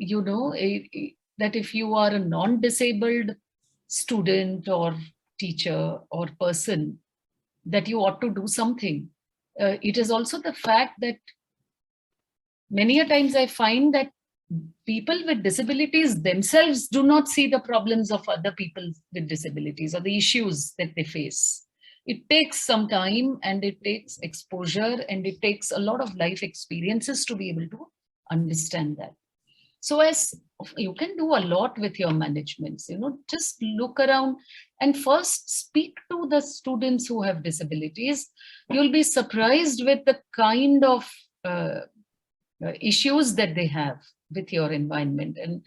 that if you are a non-disabled student or teacher or person, that you ought to do something. It is also the fact that many a times I find that people with disabilities themselves do not see the problems of other people with disabilities or the issues that they face. It takes some time and it takes exposure and it takes a lot of life experiences to be able to understand that. So as you can do a lot with your managements, just look around and first speak to the students who have disabilities. You'll be surprised with the kind of issues that they have with your environment. And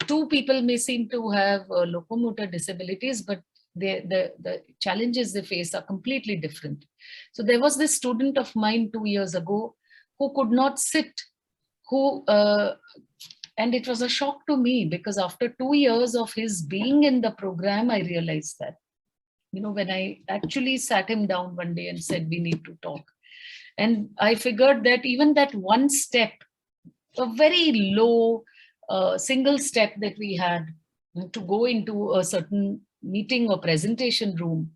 two people may seem to have locomotor disabilities, but the challenges they face are completely different. So there was this student of mine 2 years ago who could not sit, and it was a shock to me because after 2 years of his being in the program, I realized that, when I actually sat him down one day and said, we need to talk. And I figured that even that one step, a very low single step that we had to go into a certain meeting or presentation room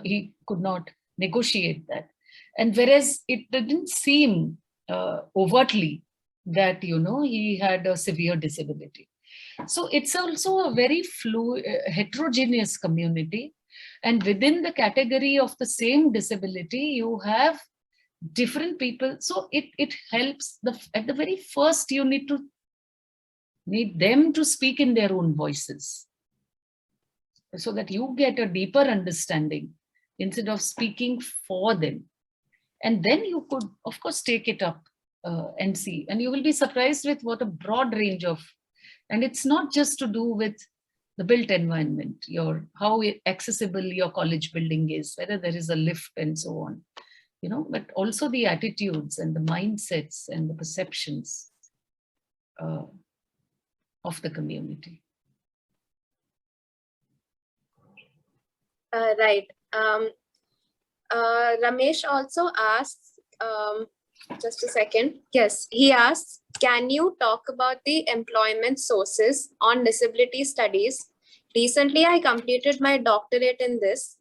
he could not negotiate that. And whereas it didn't seem overtly that, he had a severe disability. So it's also a very heterogeneous community. And within the category of the same disability, you have different people. So it helps. At the very first, you need them to speak in their own voices so that you get a deeper understanding instead of speaking for them. And then you could, of course, take it up and see. And you will be surprised with what a broad range of, and it's not just to do with the built environment, how accessible your college building is, whether there is a lift and so on, but also the attitudes and the mindsets and the perceptions of the community. Right. Ramesh also asks, just a second. Yes, he asks, can you talk about the employment sources on disability studies Recently, I completed my doctorate in this.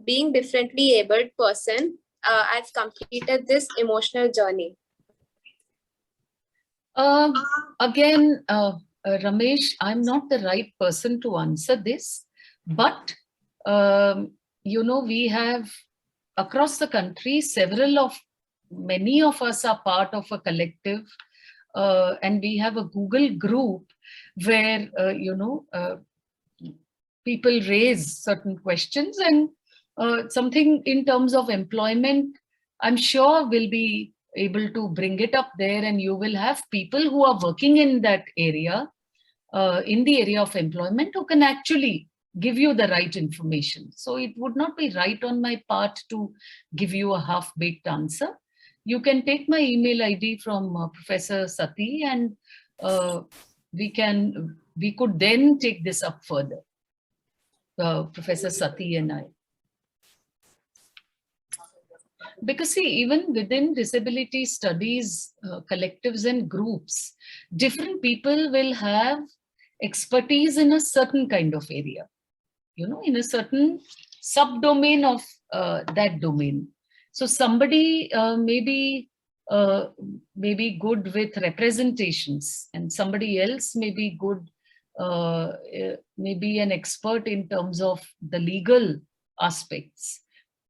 Being differently abled person, I've completed this emotional journey. Again, Ramesh, I'm not the right person to answer this, but we have across the country, many of us are part of a collective, and we have a Google group where, people raise certain questions, and something in terms of employment, I'm sure we'll be able to bring it up there, and you will have people who are working in that area, in the area of employment, who can actually give you the right information. So it would not be right on my part to give you a half-baked answer. You can take my email ID from Professor Sati, and we could then take this up further. Professor Sati and I. Because see, even within disability studies, collectives and groups, different people will have expertise in a certain kind of area, in a certain subdomain of that domain. So somebody may be good with representations, and somebody else may be good, maybe an expert in terms of the legal aspects,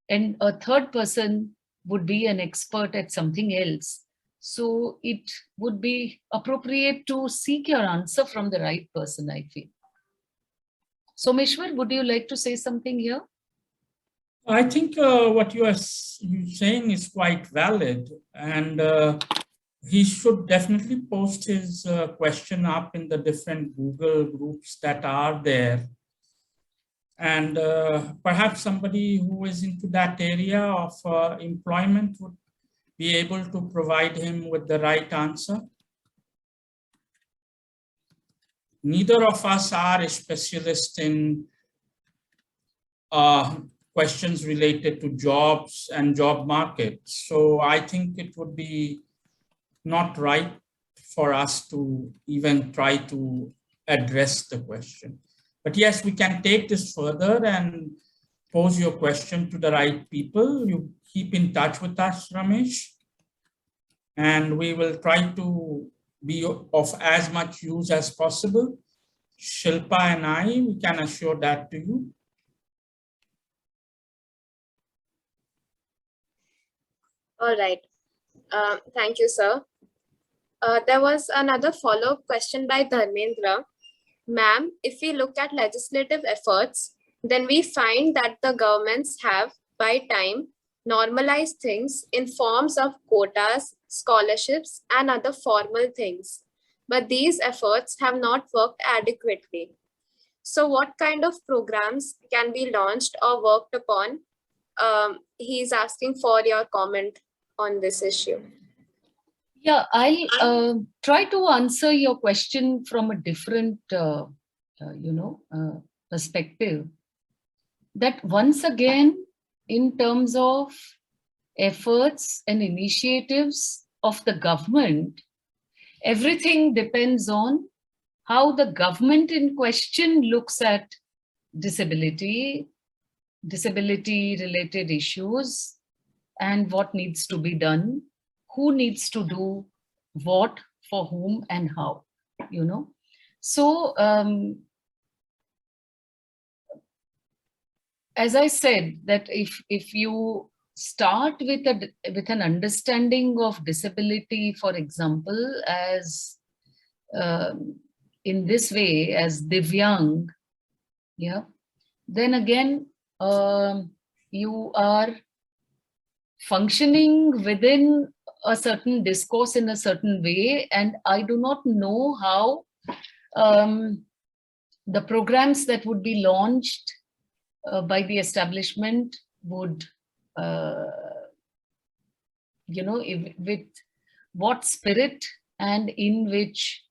and a third person would be an expert at something else. So it would be appropriate to seek your answer from the right person, I feel. Someshwar, would you like to say something here? I think what you are saying is quite valid, and he should definitely post his question up in the different Google groups that are there. And perhaps somebody who is into that area of employment would be able to provide him with the right answer. Neither of us are a specialist in questions related to jobs and job markets. So I think it would be not right for us to even try to address the question. But yes, we can take this further and pose your question to the right people. You keep in touch with us, Ramesh, and we will try to be of as much use as possible. Shilpa and I, we can assure that to you. All right. Thank you, sir. There was another follow-up question by Dharmendra. Ma'am, if we look at legislative efforts, then we find that the governments have, by time, normalized things in forms of quotas, scholarships, and other formal things. But these efforts have not worked adequately. So what kind of programs can be launched or worked upon? He's asking for your comment on this issue. Yeah, I'll try to answer your question from a different, perspective. That once again, in terms of efforts and initiatives of the government, everything depends on how the government in question looks at disability, disability-related issues, and what needs to be done, who needs to do what, for whom, and how, So, as I said, that if you start with an understanding of disability, for example, as in this way, as Divyang, yeah, then again, you are functioning within a certain discourse in a certain way, and I do not know how the programs that would be launched by the establishment would, with what spirit and in which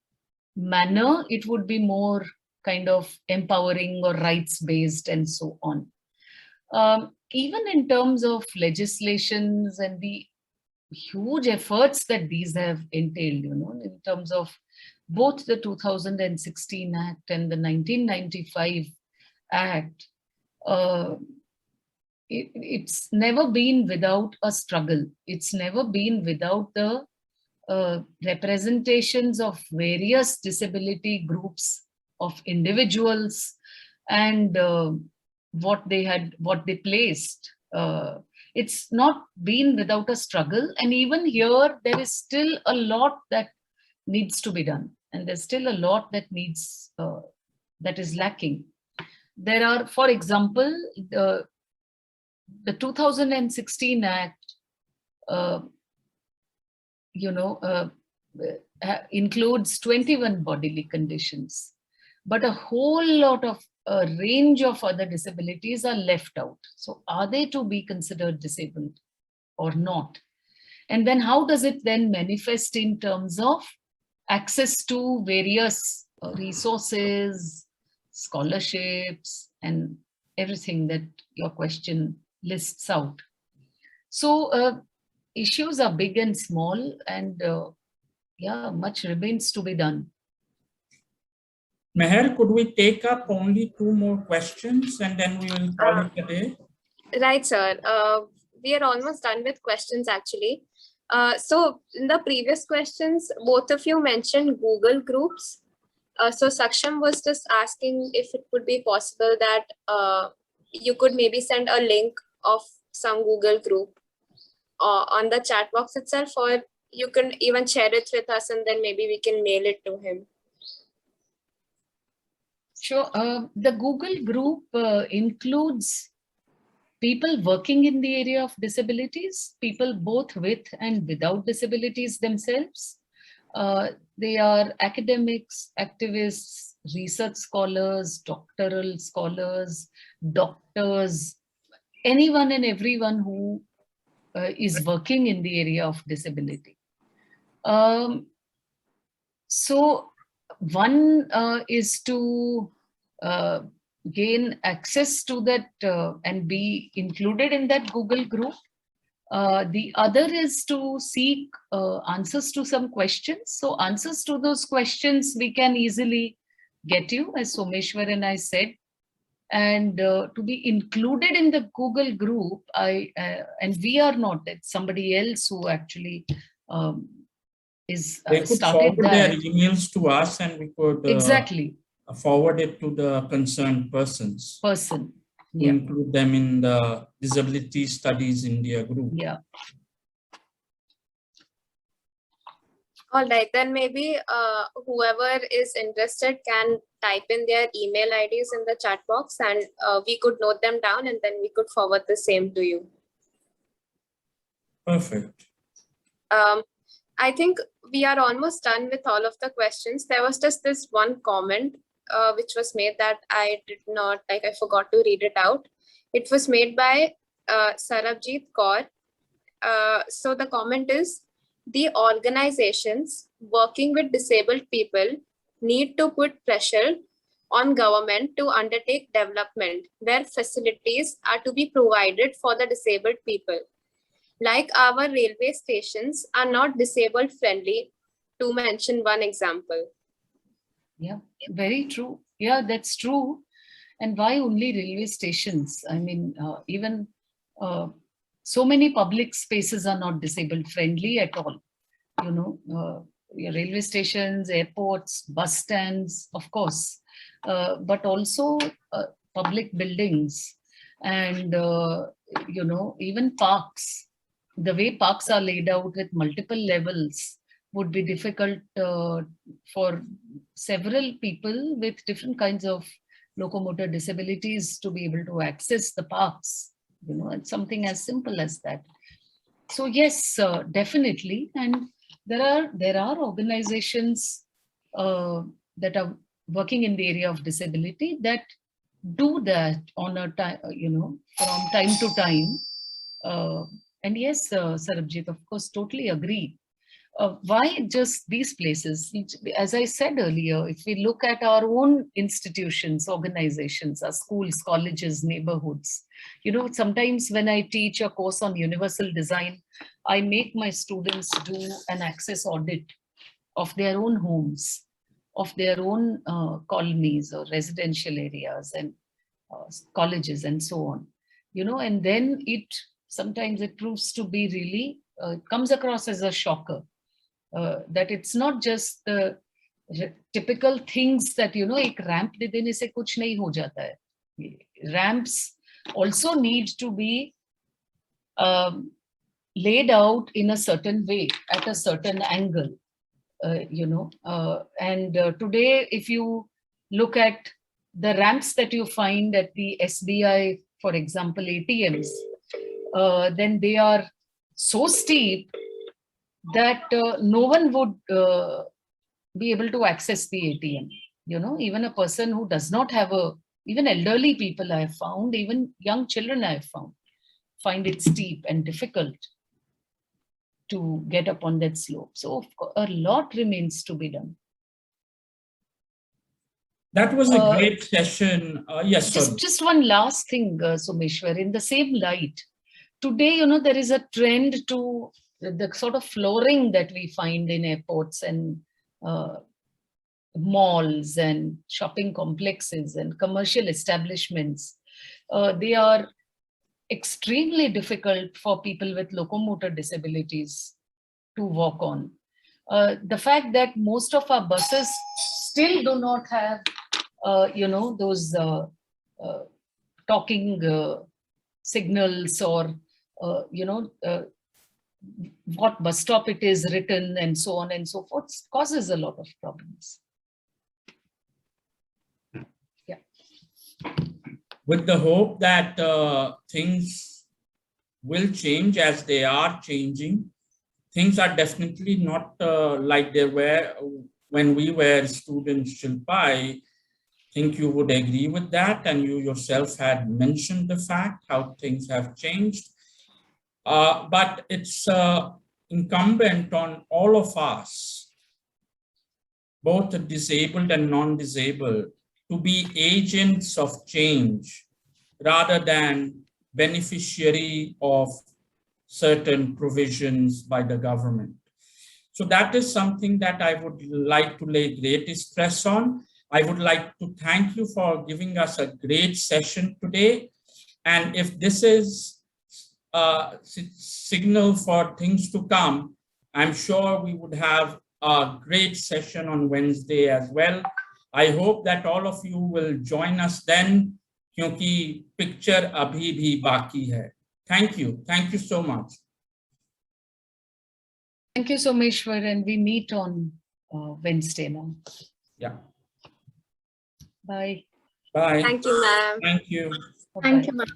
manner it would be more kind of empowering or rights-based and so on. Even in terms of legislations and the huge efforts that these have entailed, in terms of both the 2016 Act and the 1995 Act, it's never been without a struggle. It's never been without the representations of various disability groups, of individuals, and what they placed. It's not been without a struggle, and even here there is still a lot that needs to be done, and there's still a lot that needs that is lacking. There are, for example, the 2016 Act, includes 21 bodily conditions, but a whole lot of a range of other disabilities are left out. So are they to be considered disabled or not? And then how does it then manifest in terms of access to various resources, scholarships, and everything that your question lists out? So issues are big and small, and yeah, much remains to be done. Meher, could we take up only 2 more questions and then we will call it a day? Right, sir. We are almost done with questions actually. So in the previous questions, both of you mentioned Google groups. So Saksham was just asking if it would be possible that you could maybe send a link of some Google group on the chat box itself, or you can even share it with us and then maybe we can mail it to him. Sure. The Google group includes people working in the area of disabilities, people both with and without disabilities themselves. They are academics, activists, research scholars, doctoral scholars, doctors, anyone and everyone who is working in the area of disability. So one is to gain access to that and be included in that Google group. The other is to seek answers to some questions. So answers to those questions we can easily get you, as Someshwar and I said. And to be included in the Google group, and we are not, it's somebody else who actually is They could started forward their that. emails to us and we could Exactly. Forward it to the concerned persons. Yeah. Include them in the Disability Studies India group. Yeah. All right, then maybe whoever is interested can type in their email IDs in the chat box and we could note them down and then we could forward the same to you. Perfect. I think we are almost done with all of the questions. There was just this one comment which was made that I forgot to read it out. It was made by Sarabjit Kaur. So the comment is, the organizations working with disabled people need to put pressure on government to undertake development where facilities are to be provided for the disabled people. Like our railway stations are not disabled friendly, to mention one example. Yeah, very true. Yeah, that's true. And why only railway stations? I mean, even so many public spaces are not disabled friendly at all. You know, railway stations, airports, bus stands, of course, but also public buildings and, you know, even parks. The way parks are laid out with multiple levels would be difficult for several people with different kinds of locomotor disabilities to be able to access the parks. You know, it's something as simple as that. So yes, definitely. And there are organizations that are working in the area of disability that do that on a time, you know, from time to time. And yes, Sarabjit, of course, totally agree. Why just these places? As I said earlier, if we look at our own institutions, organizations, our schools, colleges, neighborhoods, you know, sometimes when I teach a course on universal design, I make my students do an access audit of their own homes, of their own colonies or residential areas. And colleges and so on, and then sometimes it proves to be really, comes across as a shocker, that it's not just the typical things that, एक ramp दे देने से कुछ नहीं हो जाता है. Ramps also need to be laid out in a certain way, at a certain angle, and today, if you look at the ramps that you find at the SBI, for example, ATMs, then they are so steep that no one would be able to access the ATM. Even a person who does not have even elderly people I have found, even young children I have found, find it steep and difficult to get up on that slope. So a lot remains to be done. That was a great session. Yes, just one last thing, Someshwar, in the same light. Today, there is a trend to the sort of flooring that we find in airports and malls and shopping complexes and commercial establishments. They are extremely difficult for people with locomotor disabilities to walk on. The fact that most of our buses still do not have, those talking signals or, what bus stop it is written and so on and so forth, causes a lot of problems. Yeah. With the hope that things will change as they are changing. Things are definitely not like they were when we were students, Shilpa. I think you would agree with that, and you yourself had mentioned the fact how things have changed. But it's incumbent on all of us, both the disabled and non-disabled, to be agents of change rather than beneficiary of certain provisions by the government. So that is something that I would like to lay great stress on. I would like to thank you for giving us a great session today. And if this is a signal for things to come, I'm sure we would have a great session on Wednesday as well. I hope that all of you will join us then, क्योंकि picture अभी भी बाकी है. Thank you so much. Thank you, Someshwar, and we meet on Wednesday now. Yeah. Bye. Bye. Thank you, ma'am. Thank you. Bye-bye. Thank you, ma'am.